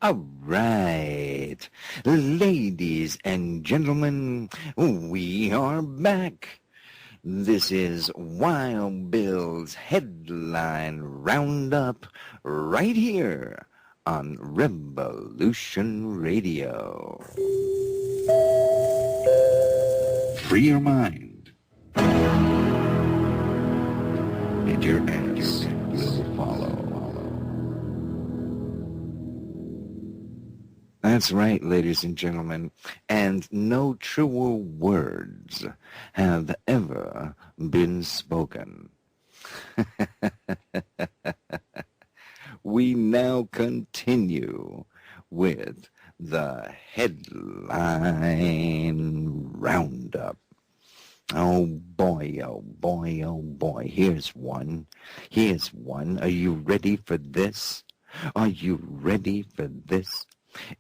All right. Ladies and gentlemen, we are back. This is Wild Bill's Headline Roundup right here on Revolution Radio.
Free your mind, and your ass will follow.
That's right, ladies and gentlemen, and no truer words have ever been spoken. We now continue with the Headline Roundup. Oh boy, oh boy, oh boy. Here's one. Here's one. Are you ready for this? Are you ready for this?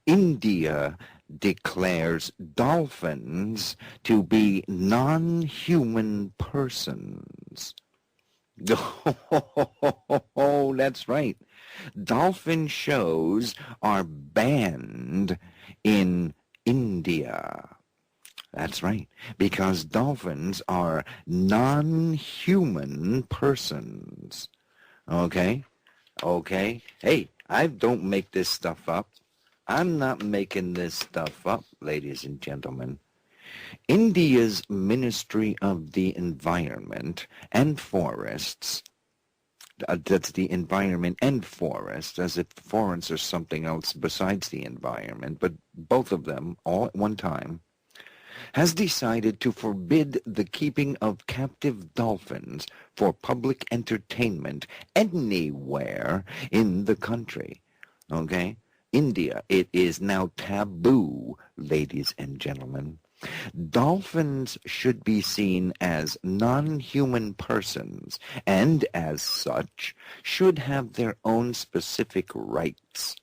India declares dolphins to be non-human persons. Oh, that's right. Dolphin shows are banned in India. That's right, because dolphins are non-human persons. Okay? Okay? Hey, I don't make this stuff up. I'm not making this stuff up, ladies and gentlemen. India's Ministry of the Environment and Forests, that's the environment and forests, as if forests are something else besides the environment, but both of them all at one time, has decided to forbid the keeping of captive dolphins for public entertainment anywhere in the country. Okay? India, it is now taboo, ladies and gentlemen. Dolphins should be seen as non-human persons, and as such, should have their own specific rights.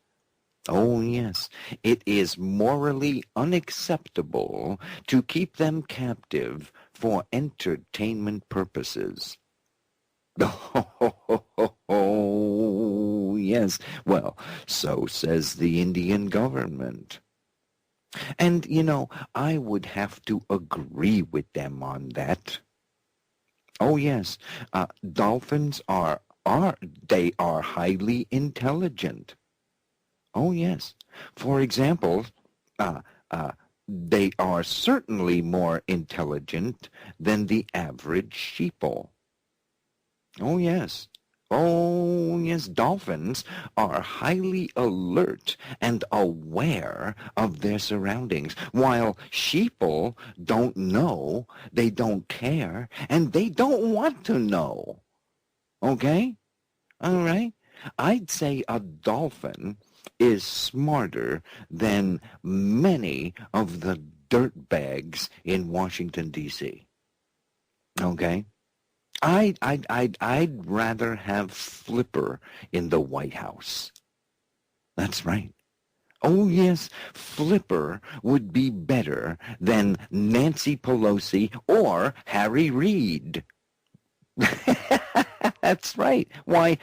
Oh yes, it is morally unacceptable to keep them captive for entertainment purposes. Oh, yes. Well, so says the Indian government. And, I would have to agree with them on that. Oh, yes. Dolphins they are highly intelligent. Oh, yes. For example, they are certainly more intelligent than the average sheeple. Oh, yes. Oh, yes, dolphins are highly alert and aware of their surroundings, while sheeple don't know, they don't care, and they don't want to know. Okay? All right? I'd say a dolphin is smarter than many of the dirtbags in Washington, D.C. Okay? I'd rather have Flipper in the White House. That's right. Oh, yes, Flipper would be better than Nancy Pelosi or Harry Reid. That's right. Why,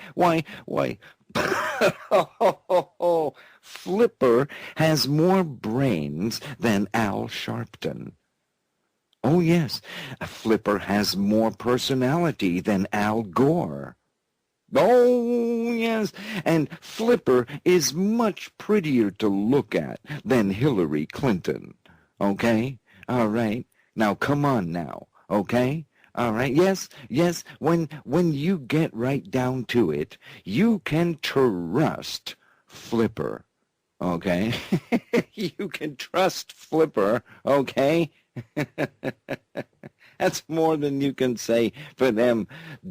Flipper has more brains than Al Sharpton. Oh, yes, Flipper has more personality than Al Gore. Oh, yes, and Flipper is much prettier to look at than Hillary Clinton. Okay? All right. Now, come on now. Okay? All right. Yes, yes, when you get right down to it, you can trust Flipper. Okay? You can trust Flipper. Okay? That's more than you can say for them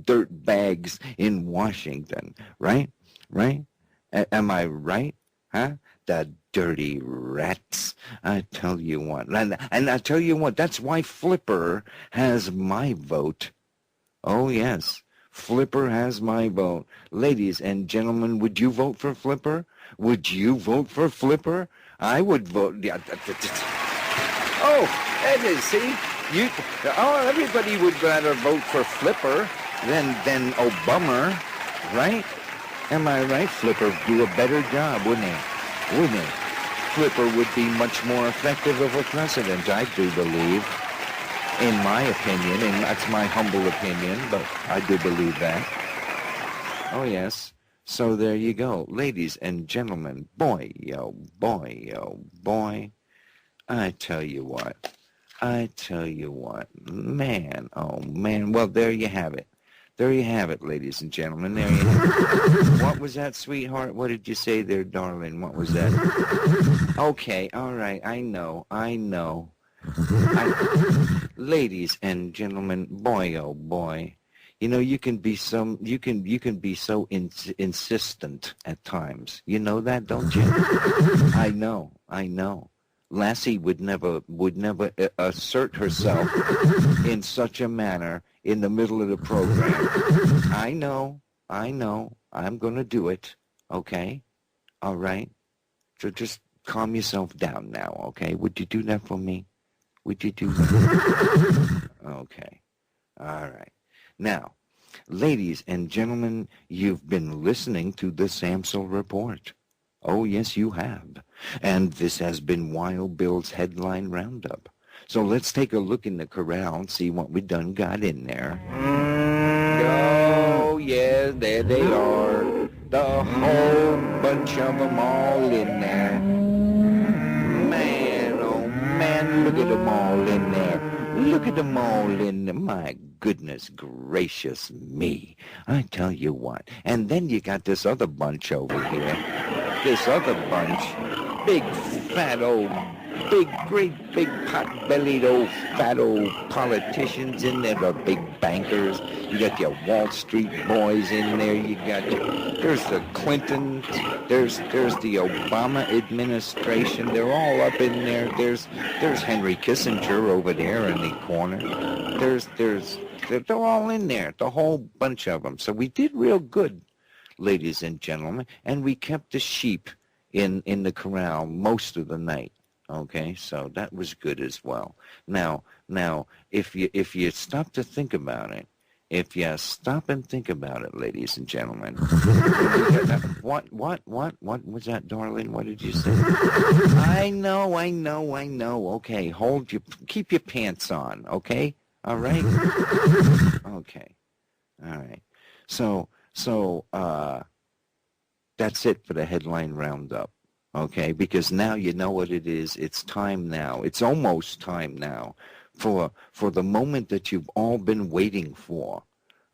dirt bags in Washington, right? Right? Am I right? Huh? The dirty rats. I tell you what. And I tell you what, that's why Flipper has my vote. Oh, yes. Flipper has my vote. Ladies and gentlemen, would you vote for Flipper? Would you vote for Flipper? I would vote. Oh, that is, see? Everybody would rather vote for Flipper than Obama, right? Am I right? Flipper do a better job, wouldn't he? Wouldn't he? Flipper would be much more effective of a president, I do believe, in my opinion, and that's my humble opinion, but I do believe that. Oh, yes. So there you go. Ladies and gentlemen, boy, oh boy, I tell you what, man, oh man, well, there you have it. There you have it, ladies and gentlemen, there you have it. What was that, sweetheart? What did you say there, darling? What was that? Okay, all right, I know. Ladies and gentlemen, boy, oh boy, you know, you can be so insistent at times. You know that, don't you? I know. Lassie would never assert herself in such a manner in the middle of the program. I know. I'm going to do it. Okay? All right? So just calm yourself down now, okay? Would you do that for me? Would you do that? Okay. All right. Now, ladies and gentlemen, you've been listening to the Samsel Report. Oh, yes, you have. And this has been Wild Bill's Headline Roundup. So let's take a look in the corral and see what we done got in there. Oh, yeah, there they are. The whole bunch of them all in there. Man, oh, man, look at them all in there. Look at them all in there. My goodness gracious me. I tell you what. And then you got this other bunch over here. This other bunch, big, fat old, great big pot-bellied old fat old politicians in there, the big bankers. You got your Wall Street boys in there. You got there's the Clintons. There's the Obama administration. They're all up in there. There's Henry Kissinger over there in the corner. They're all in there, the whole bunch of them. So we did real good, ladies and gentlemen, and we kept the sheep in the corral most of the night. Okay, so that was good as well. Now, if you stop to think about it, ladies and gentlemen, what was that, darling? What did you say? I know. Okay, keep your pants on. Okay, all right. Okay, all right. So that's it for the headline roundup, okay? Because now you know what it is. It's time now. It's almost time now for the moment that you've all been waiting for,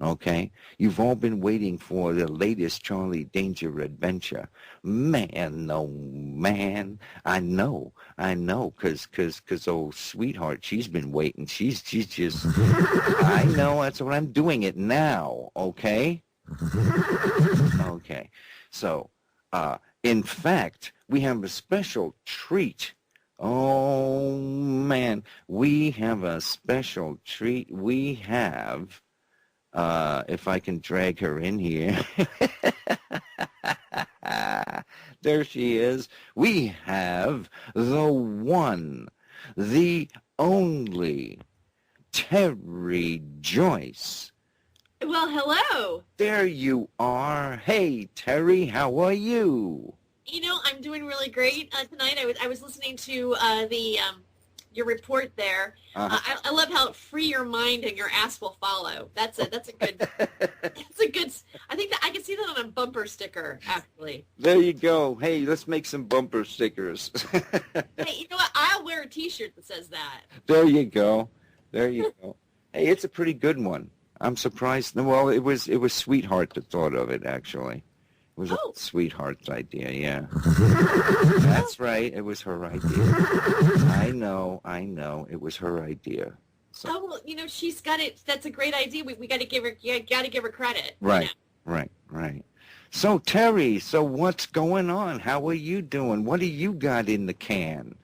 okay? You've all been waiting for the latest Charlie Danger adventure. Man, oh man, I know, because old sweetheart, she's been waiting. She's just, I know, that's what I'm doing it now, okay? Okay. So, in fact, we have a special treat. Oh, man, we have a special treat. We have, if I can drag her in here. There she is. We have the one, the only Terry Joyce.
Well, Well, hello.
There you are. Hey, Terry, how are you?
You know, I'm doing really great tonight. I was listening to your report there. I love how free your mind and your ass will follow. That's a good. That's a good. I think that I can see that on a bumper sticker. Actually.
There you go. Hey, let's make some bumper stickers.
Hey, you know what? I'll wear a T-shirt that says that.
There you go. There you go. Hey, it's a pretty good one. I'm surprised. Well, it was Sweetheart that thought of it, actually. It was Sweetheart's idea, yeah. That's right. It was her idea. I know. It was her idea. So.
Oh, well, you know, she's got it. That's a great idea. We got to give her. You got to give her credit.
Right.
You know?
Right. So, Terry, what's going on? How are you doing? What do you got in the can?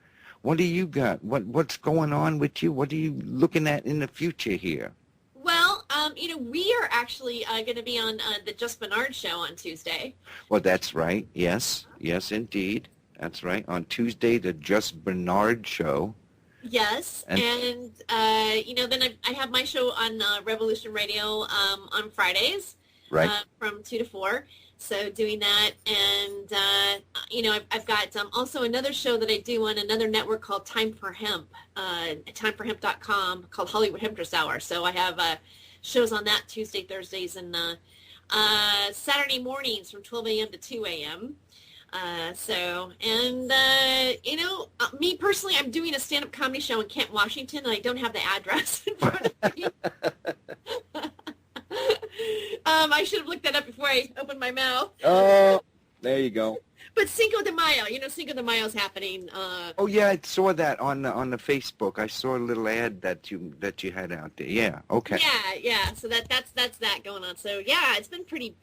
What do you got? What's going on with you? What are you looking at in the future here?
Well, you know, we are actually going to be on the Just Bernard show on Tuesday.
Well, that's right. Yes, indeed. That's right. On Tuesday, the Just Bernard show.
Yes, and you know, then I have my show on Revolution Radio on Fridays,
right,
from 2 to 4. So doing that, and you know, I've got also another show that I do on another network called Time for Hemp, timeforhemp.com, called Hollywood Hemptress Hour. So I have shows on that Tuesday, Thursdays, and Saturday mornings from 12 a.m. to 2 a.m. You know, me personally, I'm doing a stand-up comedy show in Kent, Washington, and I don't have the address in front of me. I should have looked that up before I opened my mouth.
Oh, there you go.
But Cinco de Mayo, you know, Cinco de Mayo is happening.
Oh yeah, I saw that on the Facebook. I saw a little ad that you had out there. Yeah, okay.
Yeah. So that's that going on. So yeah, it's been pretty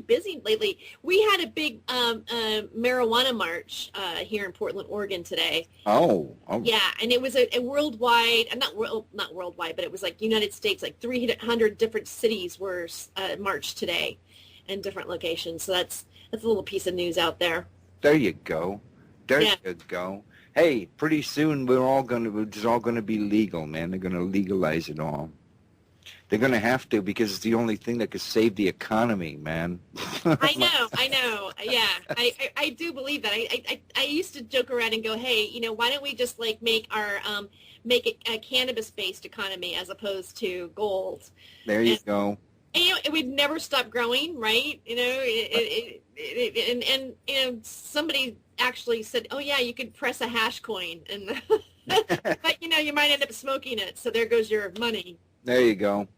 busy lately. We had a big marijuana march here in Portland, Oregon today.
Oh.
Yeah, and it was a worldwide, not worldwide, but it was like United States, like 300 different cities were marched today, in different locations. So that's a little piece of news out there.
There you go. You go. Hey, pretty soon it's all gonna be legal, man. They're gonna legalize it all. They're gonna have to, because it's the only thing that could save the economy, man.
I know. Yeah, I do believe that. I used to joke around and go, hey, you know, why don't we just like make it a cannabis-based economy as opposed to gold?
There you go.
And, you know, it would never stop growing, right? You know, and you know, somebody actually said, oh yeah, you could press a hash coin, and but you know, you might end up smoking it, so there goes your money.
There you go.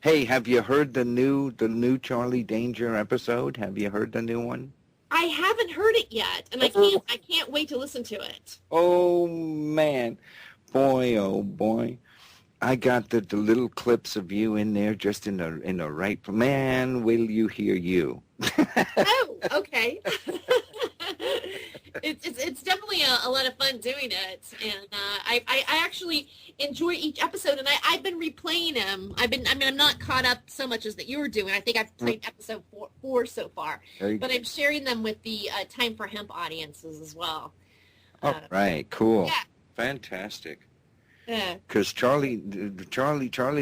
Hey, have you heard the new Charlie Danger episode? Have you heard the new one?
I haven't heard it yet, and I can't wait to listen to it.
Oh man, boy, oh boy. I got the little clips of you in there, just in the right. Man, will you hear you?
Oh, okay. It's definitely a lot of fun doing it, and I actually enjoy each episode, and I've been replaying them. I'm not caught up so much as that you were doing. I think I've played episode four so far, but I'm sharing them with the Time for Hemp audiences as well.
All right, cool,
yeah.
Fantastic.
Yeah.
Because Charlie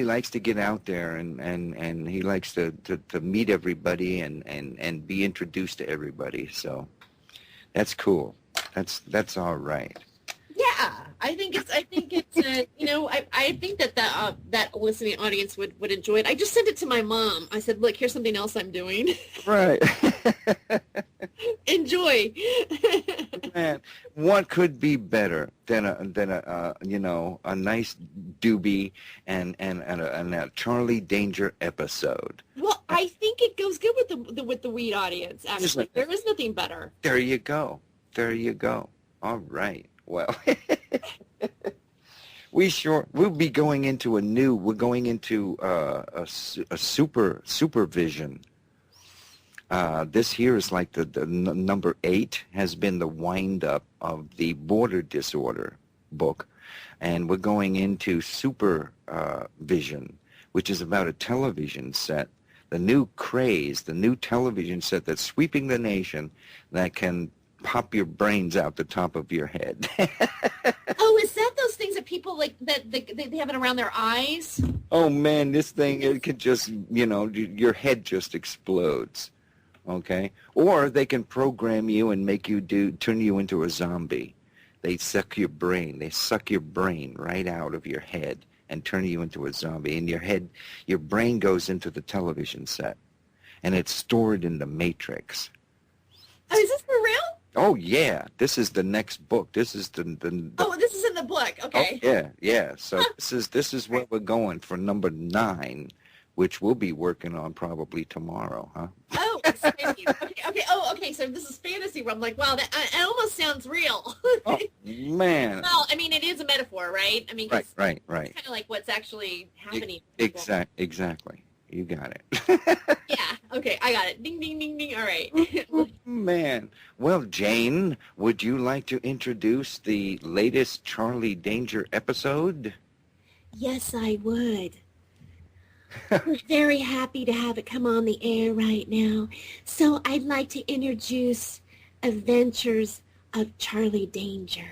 likes to get out there, and he likes to meet everybody and be introduced to everybody. So that's cool. That's all right.
Yeah, I think it's you know, I think that listening audience would enjoy it. I just sent it to my mom. I said, look, here's something else I'm doing.
Right.
Enjoy.
Man, what could be better than a you know, a nice doobie and a Charlie Danger episode?
Well, I think it goes good with the weed audience. Actually, there is nothing better.
There you go. All right. Well, we'll be going into a supervision. This here is like the number 8 has been the wind-up of the border disorder book, and we're going into supervision, which is about a television set, the new craze, the new television set that's sweeping the nation, that can pop your brains out the top of your head.
Oh, is that those things that people like that they have it around their eyes?
Oh man, this thing, it could just, your head just explodes. Okay? Or they can program you and turn you into a zombie. They suck your brain. They suck your brain right out of your head and turn you into a zombie. And your brain goes into the television set. And it's stored in the Matrix.
Oh, is this for real?
Oh, yeah. This is the next book. This is the
Oh, this is in the book. Okay.
Oh, yeah. So this is where we're going for number 9, which we'll be working on probably tomorrow, huh?
Oh, exciting. Okay. Oh, okay. So this is fantasy where I'm like, wow, that it almost sounds real.
Oh, man.
Well, I mean, it is a metaphor, right? I mean,
Right.
It's kind of like what's actually happening.
Exactly. You got it.
Yeah. Okay. I got it. Ding, ding, ding, ding. All right.
Man. Well, Jane, would you like to introduce the latest Charlie Danger episode?
Yes, I would. We're very happy to have it come on the air right now. So I'd like to introduce Adventures of Charlie Danger.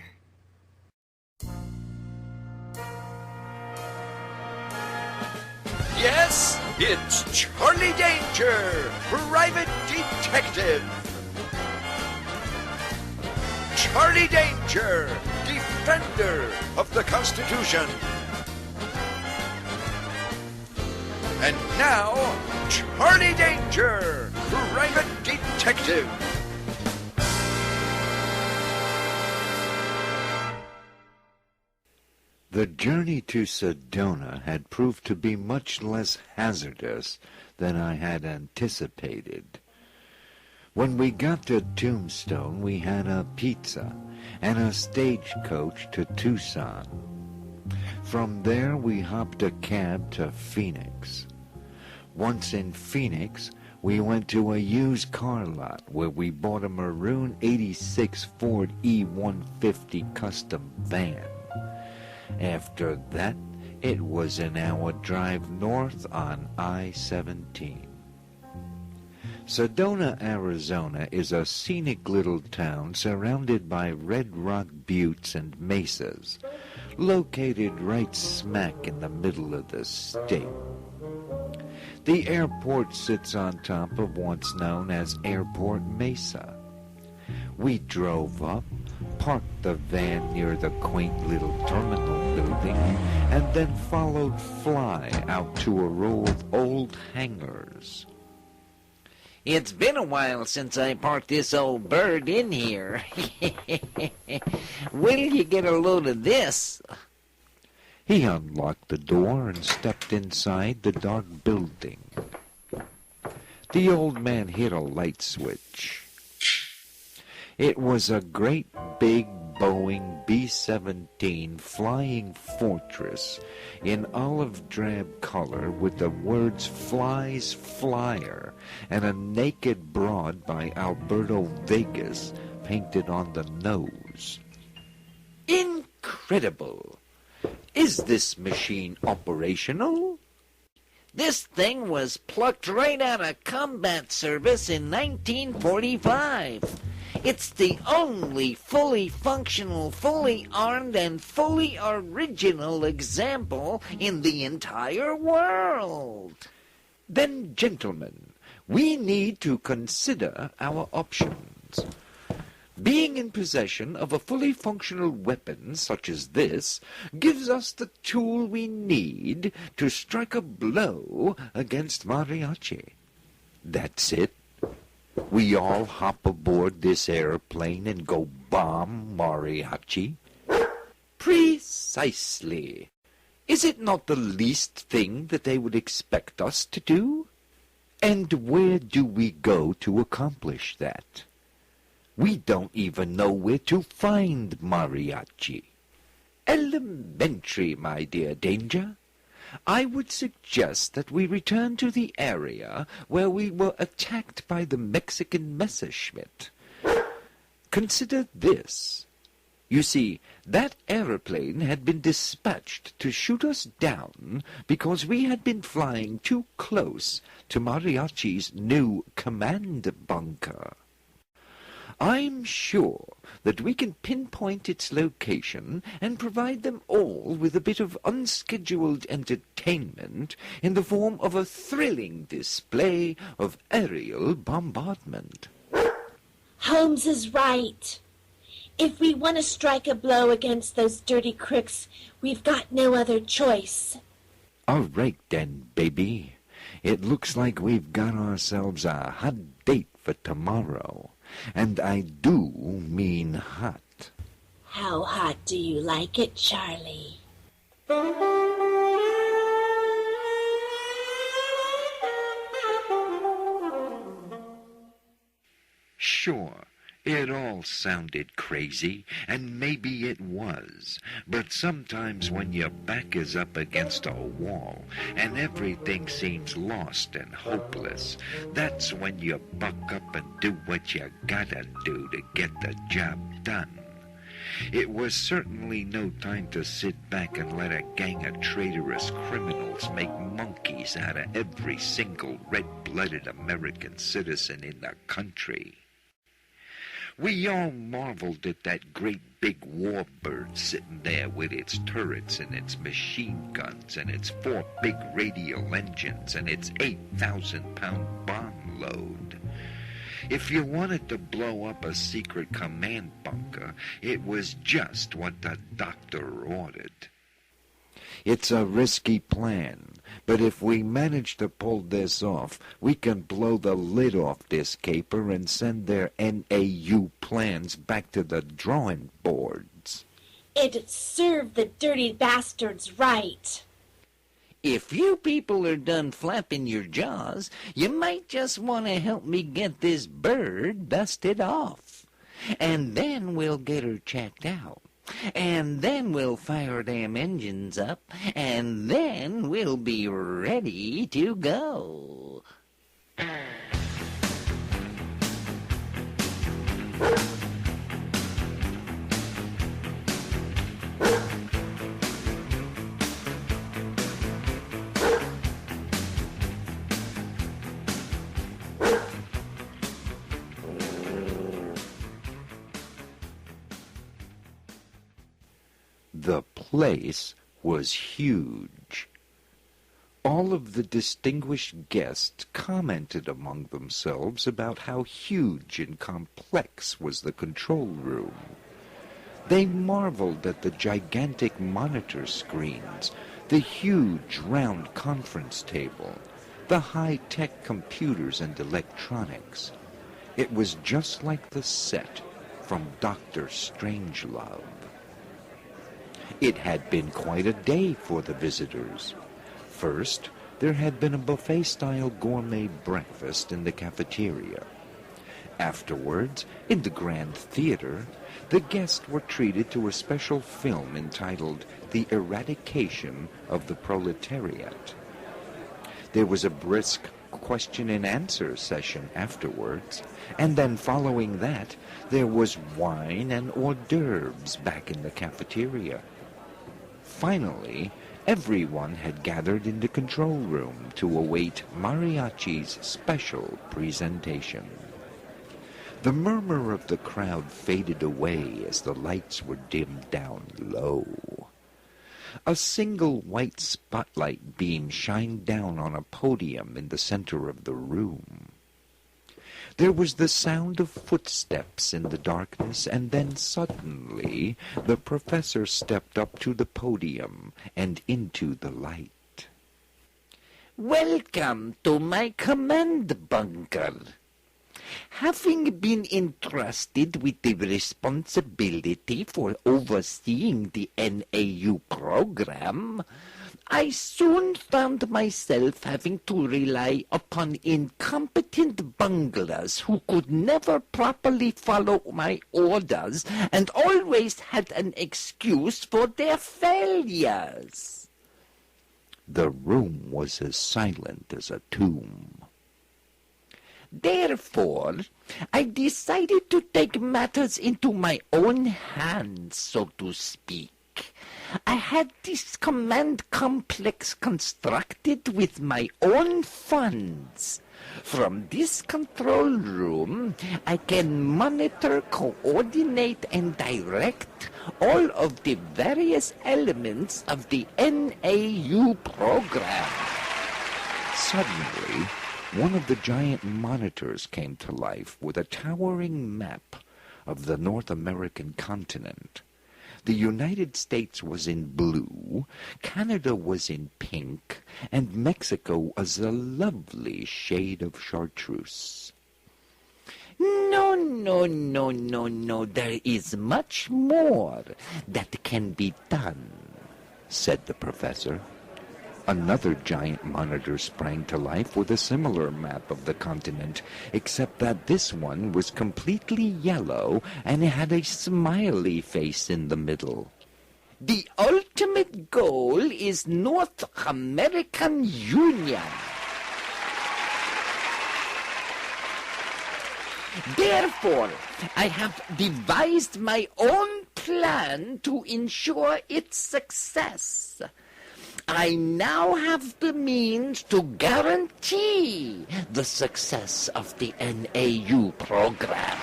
Yes, it's Charlie Danger, private detective. Charlie Danger, defender of the Constitution. And now, Charlie Danger, private detective.
The journey to Sedona had proved to be much less hazardous than I had anticipated. When we got to Tombstone, we had a pizza and a stagecoach to Tucson. From there, we hopped a cab to Phoenix. Once in Phoenix, we went to a used car lot where we bought a maroon '86 Ford E150 custom van. After that, it was an hour drive north on I-17. Sedona, Arizona is a scenic little town surrounded by red rock buttes and mesas, located right smack in the middle of the state. The airport sits on top of what's known as Airport Mesa. We drove up, parked the van near the quaint little terminal building, and then followed Fly out to a row of old hangars.
It's been a while since I parked this old bird in here. Will you get a load of this?
He unlocked the door and stepped inside the dark building. The old man hit a light switch. It was a great big Boeing B-17 Flying Fortress in olive drab color with the words Fly's Flyer and a naked broad by Alberto Vegas painted on the nose. Incredible! Is this machine operational?
This thing was plucked right out of combat service in 1945. It's the only fully functional, fully armed, and fully original example in the entire world.
Then, gentlemen, we need to consider our options. Being in possession of a fully functional weapon such as this gives us the tool we need to strike a blow against Mariachi. That's it. We all hop aboard this airplane and go bomb Mariachi? Precisely. Is it not the least thing that they would expect us to do? And where do we go to accomplish that? We don't even know where to find Mariachi. Elementary, my dear Danger. I would suggest that we return to the area where we were attacked by the Mexican Messerschmitt. Consider this. You see, that aeroplane had been dispatched to shoot us down because we had been flying too close to Mariachi's new command bunker.
I'm sure that we can pinpoint its location and provide them all with a bit of unscheduled entertainment in the form of a thrilling display of aerial bombardment.
Holmes is right. If we want to strike a blow against those dirty crooks, we've got no other choice.
All right then, baby. It looks like we've got ourselves a hot date for tomorrow. And I do mean hot.
How hot do you like it, Charlie?
Sure, it all sounded crazy, and maybe it was. But sometimes when your back is up against a wall and everything seems lost and hopeless, that's when you buck up and do what you gotta do to get the job done. It was certainly no time to sit back and let a gang of traitorous criminals make monkeys out of every single red-blooded American citizen in the country. We all marveled at that great big warbird sitting there with its turrets and its machine guns and its 4 big radial engines and its 8,000-pound bomb load. If you wanted to blow up a secret command bunker, it was just what the doctor ordered. It's a risky plan, but if we manage to pull this off, we can blow the lid off this caper and send their NAU plans back to the drawing boards.
It'd serve the dirty bastards right.
If you people are done flapping your jaws, you might just want to help me get this bird dusted off. And then we'll get her checked out. And then we'll fire them engines up, and then we'll be ready to go.
The place was huge. All of the distinguished guests commented among themselves about how huge and complex was the control room. They marveled at the gigantic monitor screens, the huge round conference table, the high-tech computers and electronics. It was just like the set from Dr. Strangelove. It had been quite a day for the visitors. First, there had been a buffet-style gourmet breakfast in the cafeteria. Afterwards, in the Grand Theater, the guests were treated to a special film entitled The Eradication of the Proletariat. There was a brisk question-and-answer session afterwards, and then following that, there was wine and hors d'oeuvres back in the cafeteria. Finally, everyone had gathered in the control room to await Mariachi's special presentation. The murmur of the crowd faded away as the lights were dimmed down low. A single white spotlight beam shined down on a podium in the center of the room. There was the sound of footsteps in the darkness, and then suddenly the professor stepped up to the podium and into the light.
Welcome to my command bunker. Having been entrusted with the responsibility for overseeing the NAU program, I soon found myself having to rely upon incompetent bunglers who could never properly follow my orders and always had an excuse for their failures.
The room was as silent as a tomb.
Therefore, I decided to take matters into my own hands, so to speak. I had this command complex constructed with my own funds. From this control room, I can monitor, coordinate, and direct all of the various elements of the NAU program.
Suddenly, one of the giant monitors came to life with a towering map of the North American continent. The United States was in blue, Canada was in pink, and Mexico was a lovely shade of chartreuse.
No, no, no, no, no. There is much more that can be done,
said the professor. Another giant monitor sprang to life with a similar map of the continent, except that this one was completely yellow and had a smiley face in the middle.
The ultimate goal is North American Union. Therefore, I have devised my own plan to ensure its success. I now have the means to guarantee the success of the NAU program.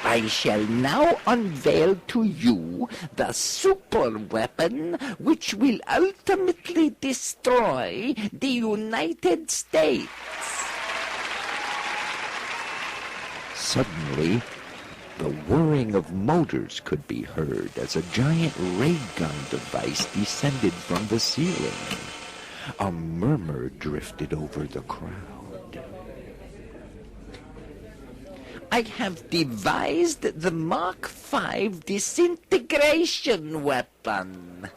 I shall now unveil to you the super weapon which will ultimately destroy the United States.
Suddenly, the whirring of motors could be heard as a giant ray gun device descended from the ceiling. A murmur drifted over the crowd.
I have devised the Mark V disintegration weapon.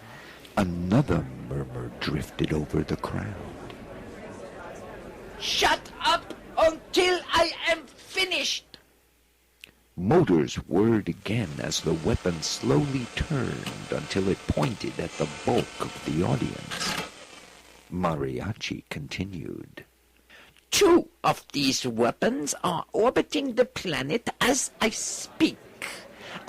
Another murmur drifted over the crowd.
Shut up until I am finished.
Motors whirred again as the weapon slowly turned until it pointed at the bulk of the audience. Mariachi continued.
2 of these weapons are orbiting the planet as I speak.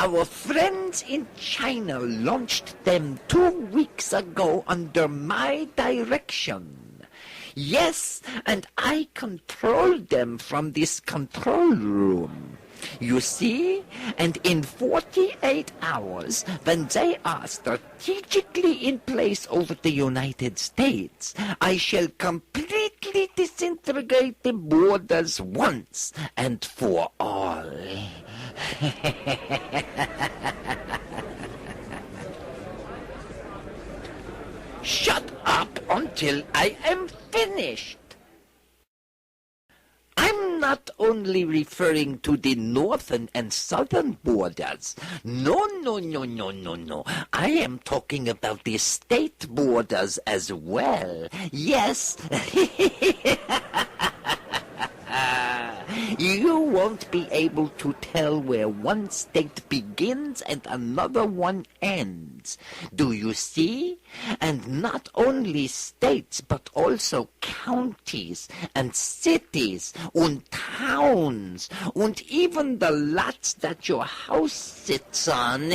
Our friends in China launched them 2 weeks ago under my direction. Yes, and I control them from this control room. You see, and in 48 hours, when they are strategically in place over the United States, I shall completely disintegrate the borders once and for all. Shut up until I am finished. I'm not only referring to the northern and southern borders. No. I am talking about the state borders as well. Yes. You won't be able to tell where one state begins and another one ends. Do you see? And not only states, but also counties and cities and towns and even the lots that your house sits on.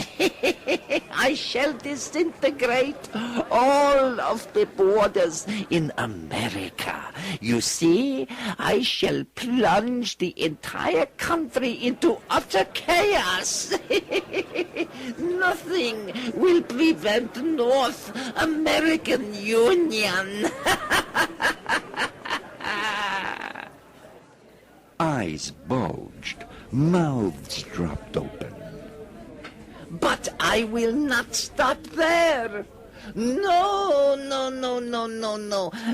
I shall disintegrate all of the borders in America. You see, I shall plunge the entire country into utter chaos. Nothing will prevent North American Union.
Eyes bulged, mouths dropped open.
But I will not stop there. No.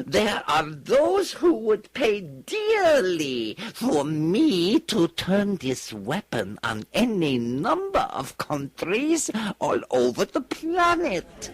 There are those who would pay dearly for me to turn this weapon on any number of countries all over the planet.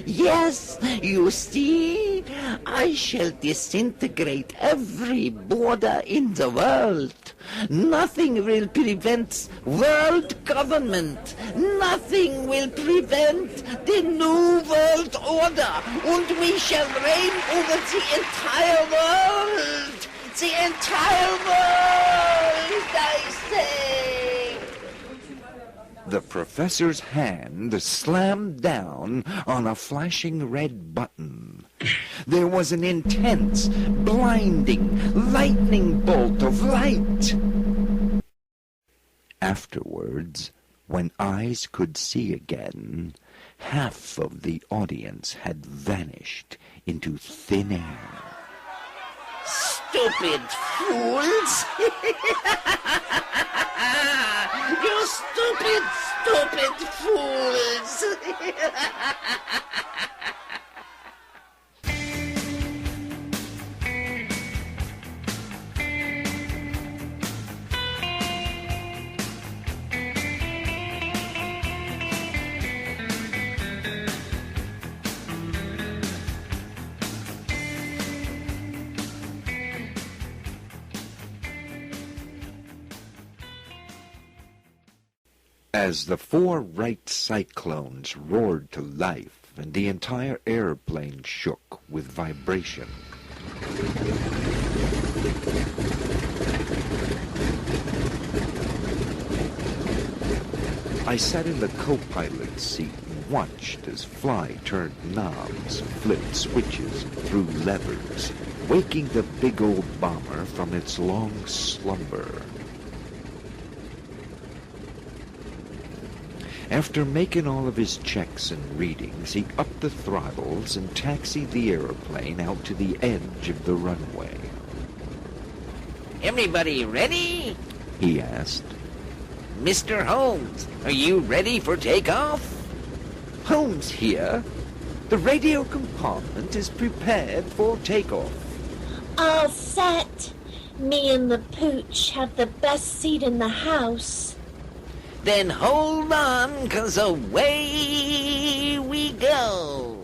Yes, you see, I shall disintegrate every border in the world. Nothing will prevent world government. Nothing will prevent the new world order. And we shall reign over the entire world. The entire world, I say.
The professor's hand slammed down on a flashing red button. There was an intense, blinding, lightning bolt of light. Afterwards, when eyes could see again, half of the audience had vanished into thin air.
Stupid fools! You stupid fools!
As the four Wright cyclones roared to life and the entire airplane shook with vibration, I sat in the co-pilot's seat and watched as Fly turned knobs, flipped switches, and threw levers, waking the big old bomber from its long slumber. After making all of his checks and readings, he upped the throttles and taxied the airplane out to the edge of the runway.
Everybody ready?
He asked.
Mr. Holmes, are you ready for takeoff?
Holmes here. The radio compartment is prepared for takeoff.
All set. Me and the pooch have the best seat in the house.
Then hold on, 'cause away we go.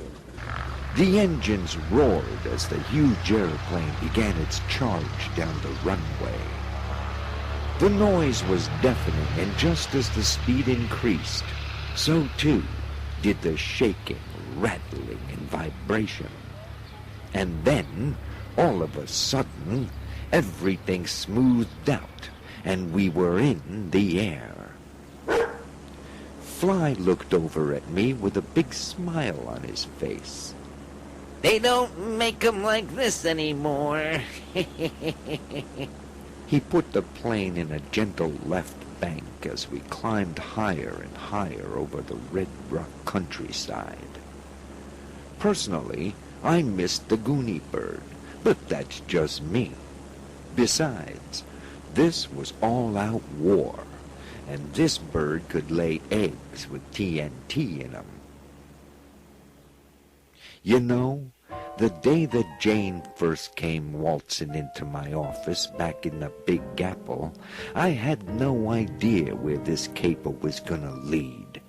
The engines roared as the huge airplane began its charge down the runway. The noise was deafening, and just as the speed increased, so too did the shaking, rattling, and vibration. And then, all of a sudden, everything smoothed out, and we were in the air. Fly looked over at me with a big smile on his face.
They don't make 'em like this anymore.
He put the plane in a gentle left bank as we climbed higher and higher over the red rock countryside. Personally, I missed the Goonie bird, but that's just me. Besides, this was all-out war, and this bird could lay eggs with TNT in 'em. You know, the day that Jane first came waltzing into my office back in the Big Apple, I had no idea where this caper was gonna lead.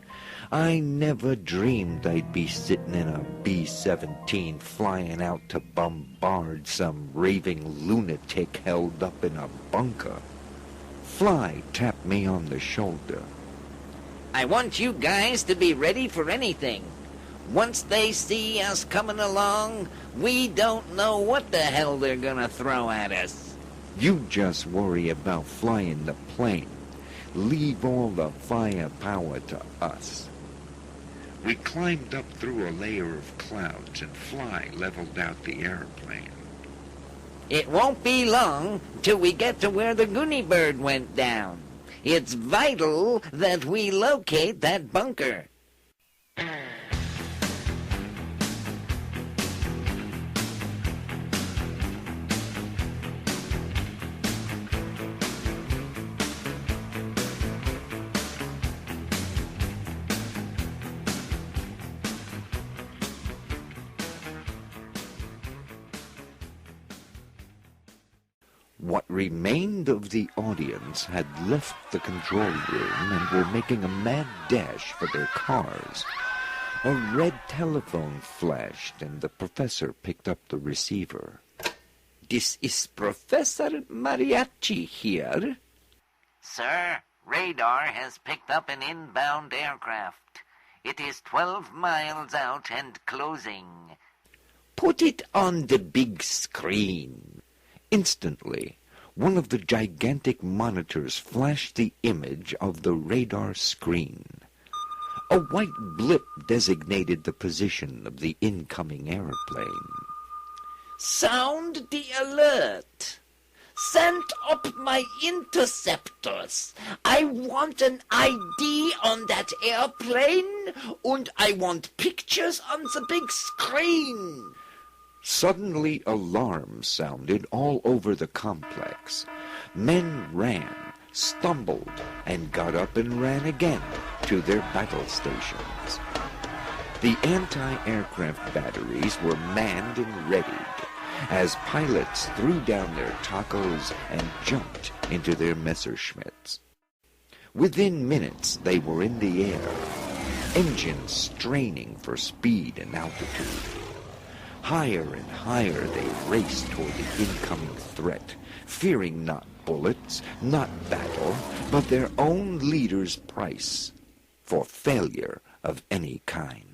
I never dreamed I'd be sitting in a B-17 flying out to bombard some raving lunatic held up in a bunker. Fly tapped me on the shoulder.
I want you guys to be ready for anything. Once they see us coming along, we don't know what the hell they're gonna throw at us.
You just worry about flying the plane. Leave all the firepower to us. We climbed up through a layer of clouds, and Fly leveled out the airplane.
It won't be long till we get to where the Goonie bird went down. It's vital that we locate that bunker.
What remained of the audience had left the control room and were making a mad dash for their cars. A red telephone flashed, and the professor picked up the receiver.
This is Professor Mariachi here.
Sir, radar has picked up an inbound aircraft. It is 12 miles out and closing.
Put it on the big screen.
Instantly, one of the gigantic monitors flashed the image of the radar screen. A white blip designated the position of the incoming airplane.
Sound the alert. Send up my interceptors. I want an ID on that airplane, and I want pictures on the big screen.
Suddenly alarms sounded all over the complex. Men ran, stumbled, and got up and ran again to their battle stations. The anti-aircraft batteries were manned and readied as pilots threw down their tacos and jumped into their Messerschmitts. Within minutes, they were in the air, engines straining for speed and altitude. Higher and higher they raced toward the incoming threat, fearing not bullets, not battle, but their own leader's price for failure of any kind.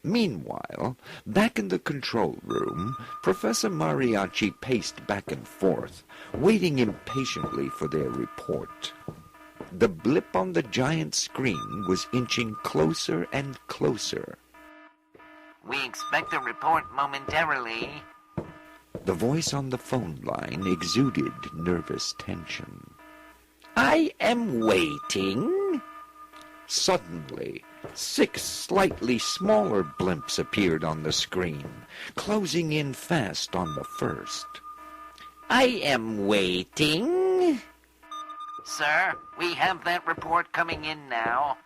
Meanwhile, back in the control room, Professor Mariachi paced back and forth, waiting impatiently for their report. The blip on the giant screen was inching closer and closer.
We expect a report momentarily.
The voice on the phone line exuded nervous tension.
I am waiting.
Suddenly, 6 slightly smaller blimps appeared on the screen, closing in fast on the first.
I am waiting.
Sir, we have that report coming in now.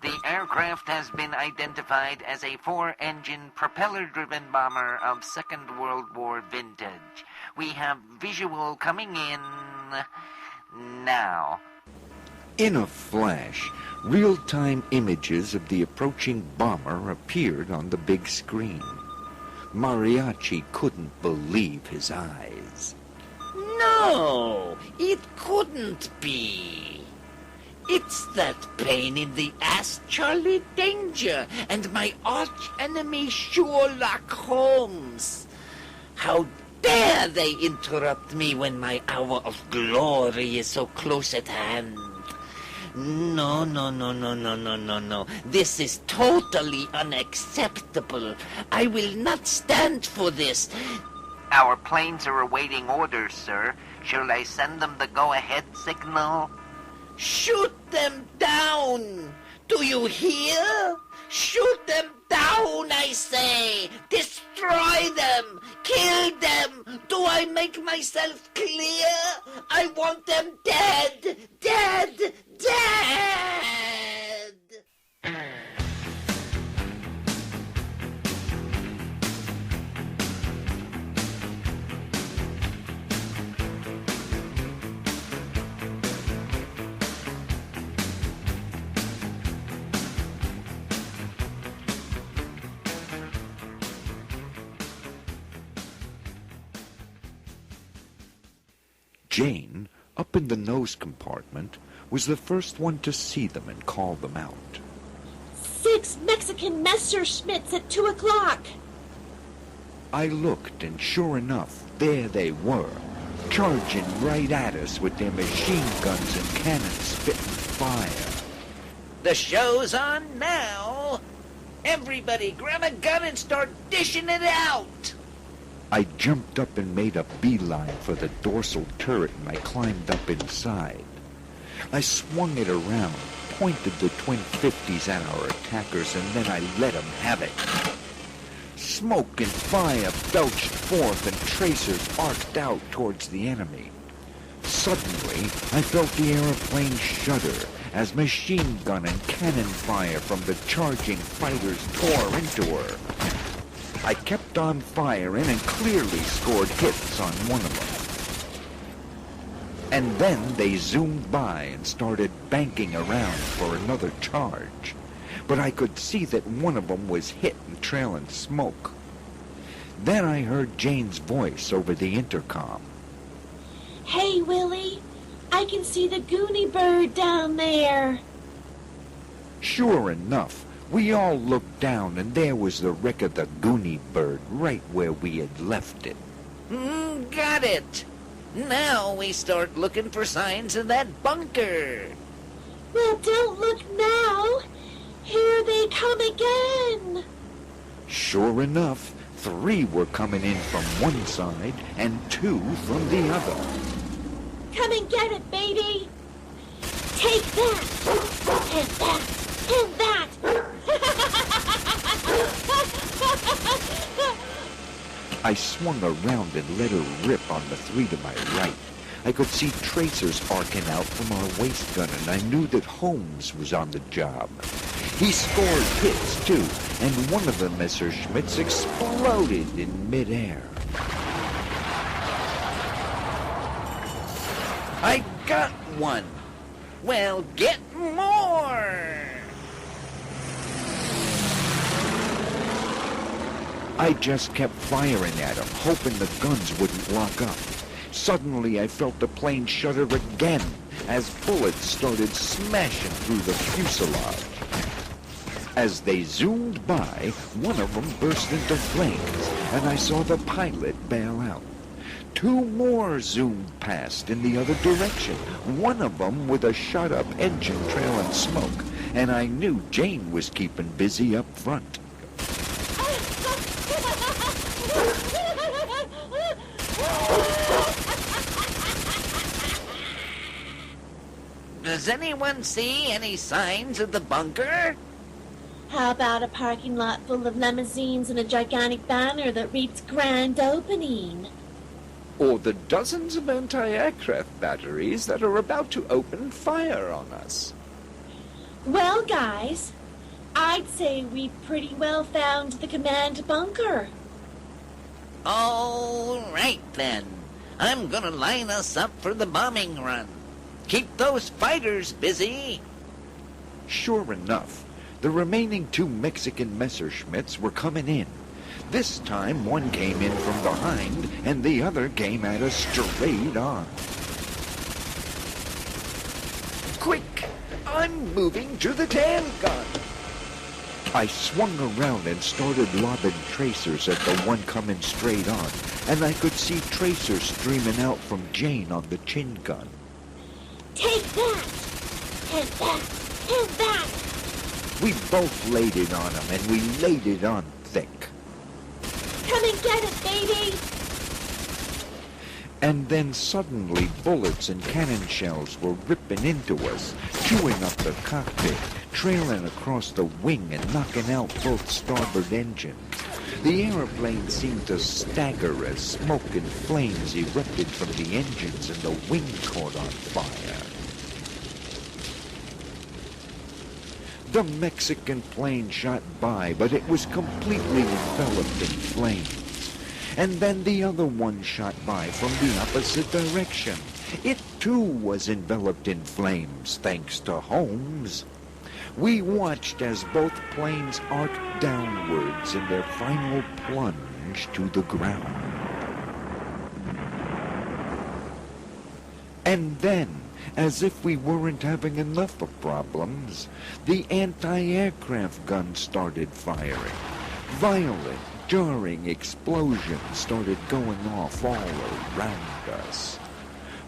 The aircraft has been identified as a 4-engine propeller-driven bomber of Second World War vintage. We have visual coming in now.
In a flash, real-time images of the approaching bomber appeared on the big screen. Mariachi couldn't believe his eyes.
No, it couldn't be. It's that pain in the ass Charlie Danger and my arch-enemy Sherlock Holmes. How dare they interrupt me when my hour of glory is so close at hand? No. This is totally unacceptable. I will not stand for this.
Our planes are awaiting orders, sir. Shall I send them the go-ahead signal?
Shoot them down! Do you hear? Shoot them down, I say! Destroy them! Kill them! Do I make myself clear? I want them dead! Dead! Dead!
Jane, up in the nose compartment, was the first one to see them and call them out.
6 Mexican Messerschmitts at 2 o'clock.
I looked, and sure enough, there they were, charging right at us with their machine guns and cannons spitting fire.
The show's on now. Everybody grab a gun and start dishing it out.
I jumped up and made a beeline for the dorsal turret, and I climbed up inside. I swung it around, pointed the twin 50s at our attackers, and then I let them have it. Smoke and fire belched forth, and tracers arced out towards the enemy. Suddenly, I felt the airplane shudder as machine gun and cannon fire from the charging fighters tore into her. I kept on firing and clearly scored hits on one of them. And then they zoomed by and started banking around for another charge. But I could see that one of them was hit and trailing smoke. Then I heard Jane's voice over the intercom.
Hey, Willie, I can see the Goonie bird down there.
Sure enough, we all looked down, and there was the wreck of the Goonie bird right where we had left it.
Got it. Now we start looking for signs of that bunker.
Well, don't look now. Here they come again.
Sure enough, 3 were coming in from one side and 2 from the other.
Come and get it, baby. Take that. And that. And that.
I swung around and let her rip on the 3 to my right. I could see tracers arcing out from our waist gun, and I knew that Holmes was on the job. He scored hits, too, and one of the Messerschmitts exploded in midair.
I got one. Well, get more.
I just kept firing at him, hoping the guns wouldn't lock up. Suddenly, I felt the plane shudder again as bullets started smashing through the fuselage. As they zoomed by, one of them burst into flames, and I saw the pilot bail out. 2 more zoomed past in the other direction, one of them with a shut-up engine trailing smoke, and I knew Jane was keeping busy up front.
Does anyone see any signs of the bunker?
How about a parking lot full of limousines and a gigantic banner that reads Grand Opening?
Or the dozens of anti-aircraft batteries that are about to open fire on us.
Well, guys, I'd say we've pretty well found the command bunker.
All right, then. I'm gonna line us up for the bombing run. Keep those fighters busy.
Sure enough, the remaining 2 Mexican Messerschmitts were coming in. This time, one came in from behind, and the other came at us straight on.
Quick! I'm moving to the tan gun.
I swung around and started lobbing tracers at the one coming straight on, and I could see tracers streaming out from Jane on the chin gun.
Take that! And that! And that!
We both laid it on him, and we laid it on thick.
Come and get it, baby!
And then suddenly bullets and cannon shells were ripping into us, chewing up the cockpit, trailing across the wing and knocking out both starboard engines. The airplane seemed to stagger as smoke and flames erupted from the engines and the wing caught on fire. The Mexican plane shot by, but it was completely enveloped in flames. And then the other one shot by from the opposite direction. It too was enveloped in flames, thanks to Holmes. We watched as both planes arced downwards in their final plunge to the ground. And then, as if we weren't having enough of problems, the anti-aircraft gun started firing. Violent, jarring explosions started going off all around us.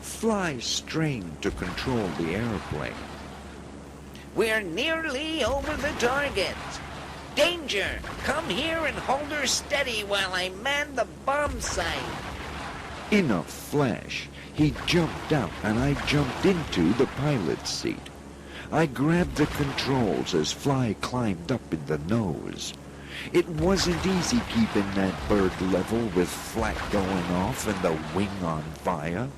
Fly strained to control the airplane.
We're nearly over the target. Danger! Come here and hold her steady while I man the bomb sight.
In a flash, he jumped out and I jumped into the pilot's seat. I grabbed the controls as Fly climbed up in the nose. It wasn't easy keeping that bird level with flak going off and the wing on fire.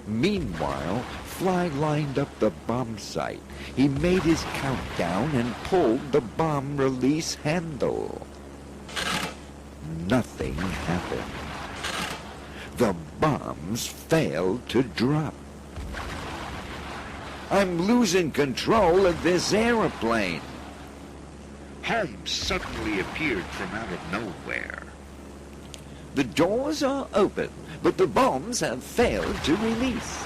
Meanwhile, Fly lined up the bomb sight. He made his countdown and pulled the bomb release handle. Nothing happened. The bombs failed to drop. I'm losing control of this airplane. Holmes suddenly appeared from out of nowhere.
The doors are open, but the bombs have failed to release.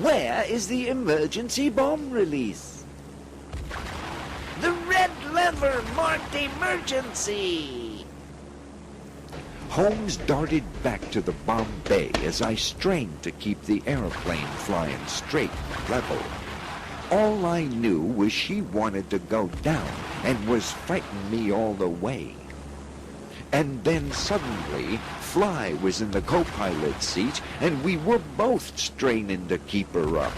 Where is the emergency bomb release? The red lever marked emergency.
Holmes darted back to the bomb bay as I strained to keep the airplane flying straight and level. All I knew was she wanted to go down and was fighting me all the way. And then suddenly, Fly was in the co-pilot seat, and we were both straining to keep her up.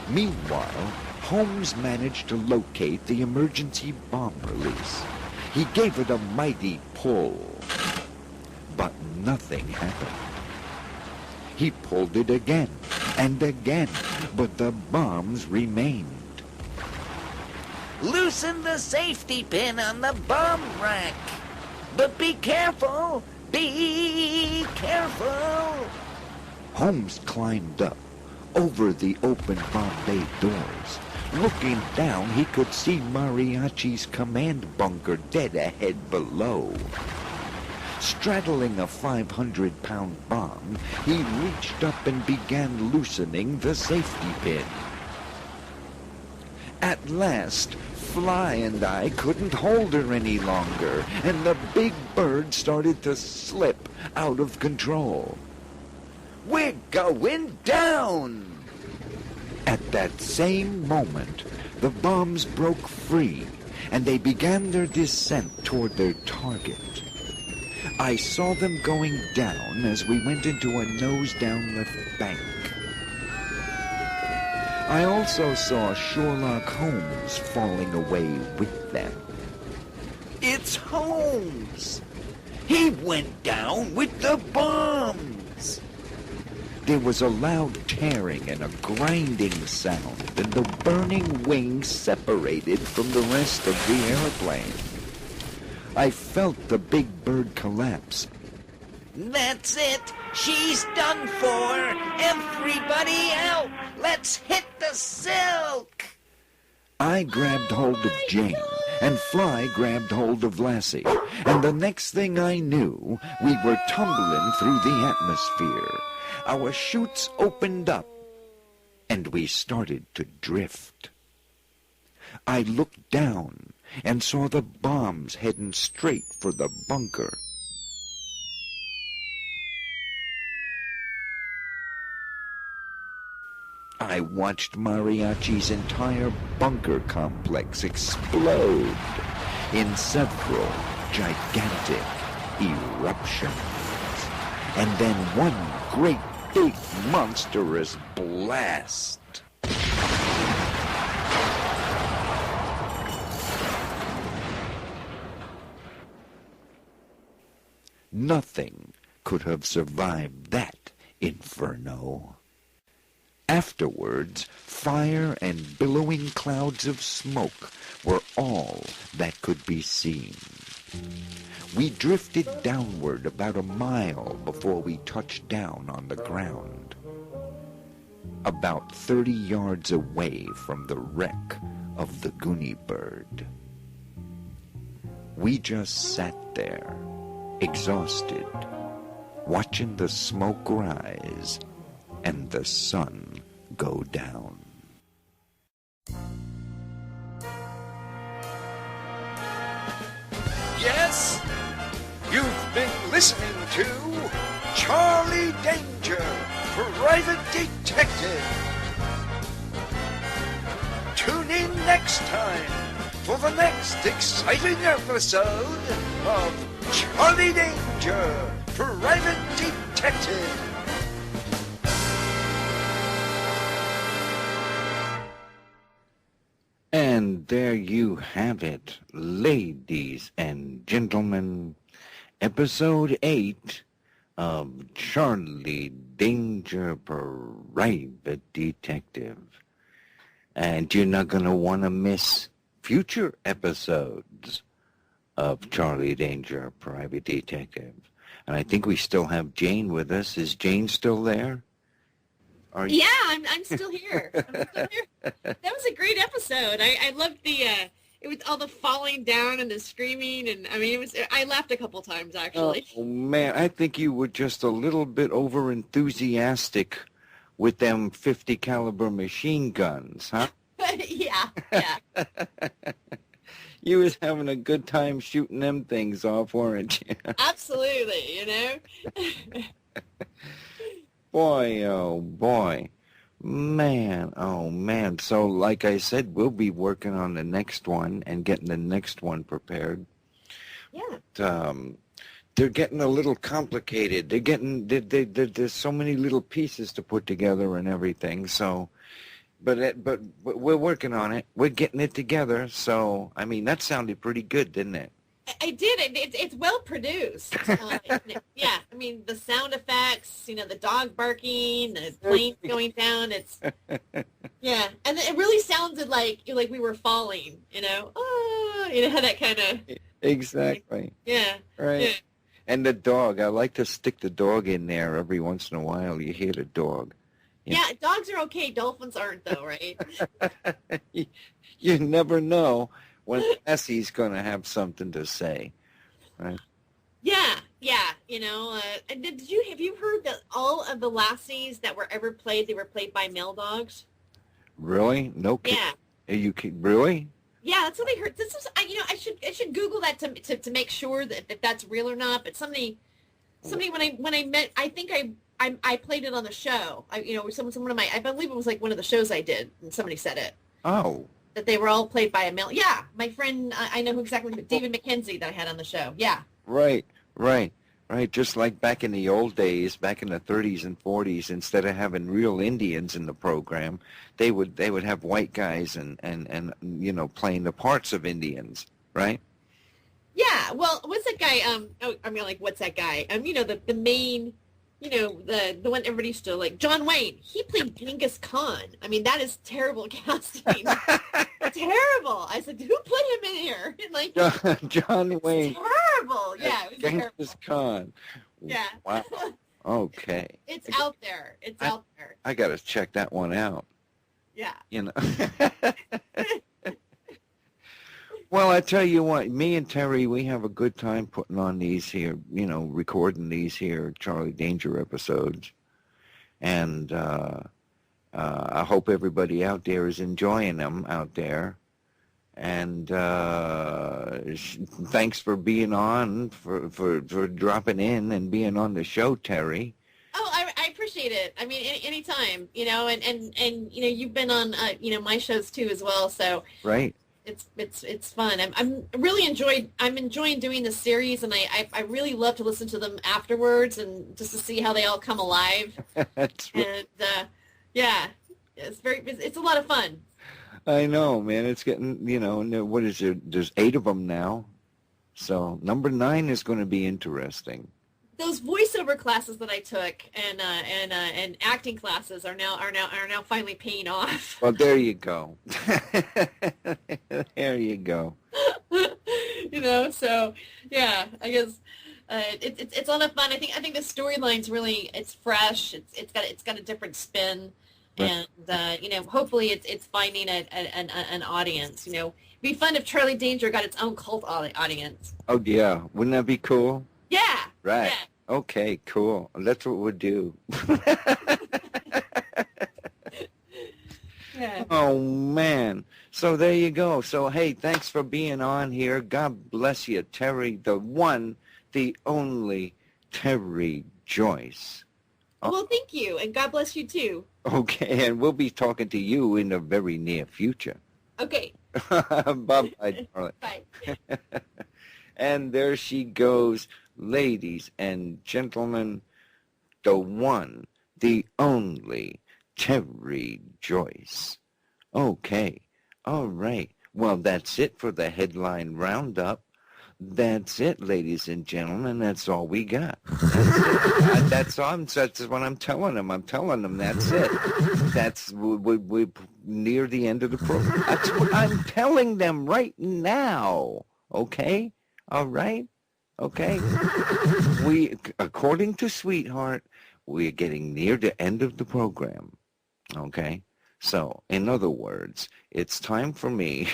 Meanwhile, Holmes managed to locate the emergency bomb release. He gave it a mighty pull, but nothing happened. He pulled it again and again, but the bombs remained.
Loosen the safety pin on the bomb rack. But be careful! Be careful!
Holmes climbed up over the open bomb bay doors. Looking down, he could see Mariachi's command bunker dead ahead below. Straddling a 500-pound bomb, he reached up and began loosening the safety pin. At last, Fly and I couldn't hold her any longer, and the big bird started to slip out of control.
We're going down!
At that same moment, the bombs broke free, and they began their descent toward their target. I saw them going down as we went into a nose-down left bank. I also saw Sherlock Holmes falling away with them.
It's Holmes! He went down with the bombs!
There was a loud tearing and a grinding sound, and the burning wings separated from the rest of the airplane. I felt the big bird collapse.
That's it! She's done for! Everybody out! Let's hit the silk!
I grabbed hold of Jane, and Fly grabbed hold of Lassie, and the next thing I knew, we were tumbling through the atmosphere. Our chutes opened up, and we started to drift. I looked down and saw the bombs heading straight for the bunker. I watched Mariachi's entire bunker complex explode in several gigantic eruptions. And then one great big monstrous blast. Nothing could have survived that inferno. Afterwards, fire and billowing clouds of smoke were all that could be seen. We drifted downward about a mile before we touched down on the ground, about 30 yards away from the wreck of the Goonie bird. We just sat there, exhausted, watching the smoke rise and the sun go down.
Yes, you've been listening to Charlie Danger, Private Detective. Tune in next time for the next exciting episode of Charlie Danger, Private Detective.
And there you have it, ladies and gentlemen, episode 8 of Charlie Danger, Private Detective. And you're not going to want to miss future episodes of Charlie Danger, Private Detective. And I think we still have Jane with us. Is Jane still there?
Yeah, I'm still here. That was a great episode. I loved it was all the falling down and the screaming, and I mean, I laughed a couple times actually.
Oh man, I think you were just a little bit over enthusiastic with them 50 caliber machine guns, huh?
yeah.
You was having a good time shooting them things off, weren't you?
Absolutely, you know.
Boy, oh boy. Man, oh man. So like I said, we'll be working on the next one and getting the next one prepared.
Yeah.
They're getting a little complicated. There's so many little pieces to put together and everything. So, but we're working on it. We're getting it together. So, I mean, that sounded pretty good, didn't it?
I did. It's well produced. Yeah, I mean the sound effects, the dog barking, the plane going down. It's yeah, and it really sounded like we were falling. Oh, how that kind of
exactly.
Yeah.
Right.
Yeah.
And the dog. I like to stick the dog in there every once in a while. You hear the dog.
Yeah, dogs are okay. Dolphins aren't, though, right?
You never know when Essie's going to have something to say, right?
Yeah. And have you heard that all of the lassies that were ever played, they were played by male dogs?
Really? No kidding.
Yeah.
Are you really?
Yeah, that's what I heard. This is, I should Google that to make sure that if that's real or not. But somebody when I met, I think I played it on the show. One of my, I believe it was like one of the shows I did, and somebody said it.
Oh.
That they were all played by a male. Yeah, my friend, I know who exactly, David McKenzie that I had on the show. Yeah.
Right. Just like back in the old days, back in the 30s and 40s, instead of having real Indians in the program, they would have white guys and playing the parts of Indians, right?
Yeah. Well, what's that guy? What's that guy? The main, the one everybody used to like, John Wayne. He played Genghis Khan. I mean, that is terrible casting. Terrible. I said, who put him in here? Like
John Wayne.
Terrible. Yeah, it was
Genghis Khan.
Yeah.
Wow. Okay.
It's out there. It's out there.
I got to check that one out.
Yeah.
Well, I tell you what, me and Terry, we have a good time putting on these here, recording these here Charlie Danger episodes. And I hope everybody out there is enjoying them out there. And thanks for being on, for dropping in and being on the show, Terry.
Oh, I appreciate it. I mean, anytime, and you've been on, my shows too as well. So
right.
It's fun. I'm enjoying doing this series, and I really love to listen to them afterwards and just to see how they all come alive.
That's right.
And yeah, it's a lot of fun.
I know, man. It's getting, what is there? There's 8 of them now. So number 9 is going to be interesting.
Those voiceover classes that I took and acting classes are now finally paying off.
Well, there you go. There you go.
So yeah, I guess it's a lot of fun. I think the storyline's really, it's fresh. It's got a different spin.
Right.
And hopefully it's finding an audience. It'd be fun if Charlie Danger got its own cult audience.
Oh yeah, wouldn't that be cool?
Yeah.
Right.
Yeah.
Okay, cool. That's what we'll do.
Yeah.
Oh man. So there you go. So hey, thanks for being on here. God bless you, Terry, the one, the only Terry Joyce.
Well, thank you, and God bless you too.
Okay, and we'll be talking to you in the very near future.
Okay.
Bye-bye, darling.
Bye.
And there she goes, ladies and gentlemen, the one, the only Terry Joyce. Okay, all right. Well, that's it for the headline roundup. That's it, ladies and gentlemen. That's all we got. That's all. That's what I'm telling them. I'm telling them that's it. We're near the end of the program. That's what I'm telling them right now. Okay? All right? Okay? According to Sweetheart, we're getting near the end of the program. Okay? So, in other words, it's time for me.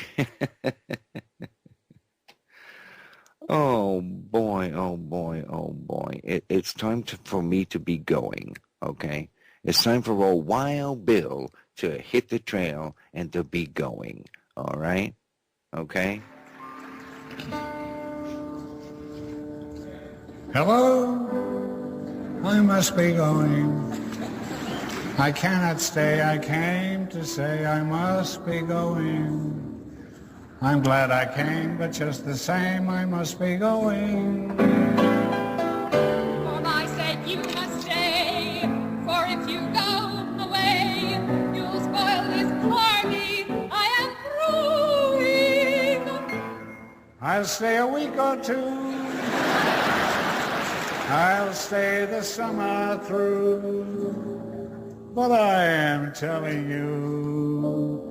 Oh boy, oh boy, oh boy. It's time for me to be going, okay? It's time for old Wild Bill to hit the trail and to be going, all right? Okay?
Hello? I must be going. I cannot stay, I came to say I must be going. I'm glad I came, but just the same I must be going.
For my sake you must stay, for if you go away, you'll spoil this party I am throwing.
I'll stay a week or two. I'll stay the summer through. But I am telling you,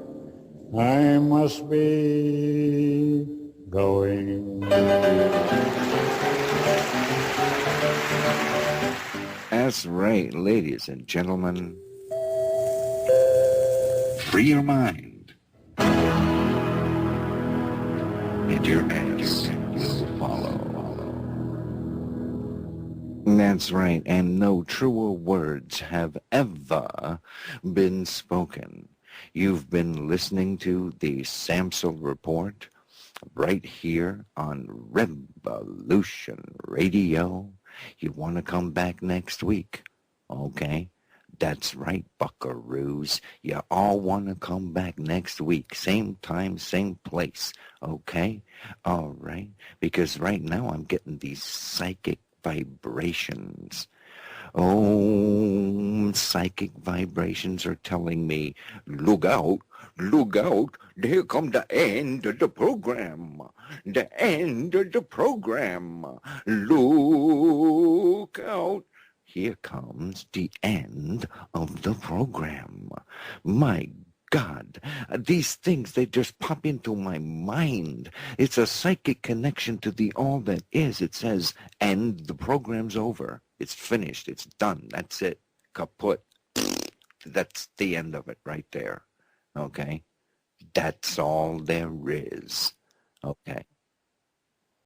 I must be going.
That's right, ladies and gentlemen. Free your mind. And your ass will follow. That's right, and no truer words have ever been spoken. You've been listening to the Samsel Report right here on Revolution Radio. You want to come back next week? Okay. That's right, buckaroos. You all want to come back next week. Same time, same place. Okay? All right. Because right now I'm getting these psychic vibrations. Oh, psychic vibrations are telling me, look out, here come the end of the program. The end of the program. Look out. Here comes the end of the program. My God, these things, they just pop into my mind. It's a psychic connection to the all that is. It says, and the program's over. It's finished. It's done. That's it. Kaput. That's the end of it right there. Okay? That's all there is. Okay?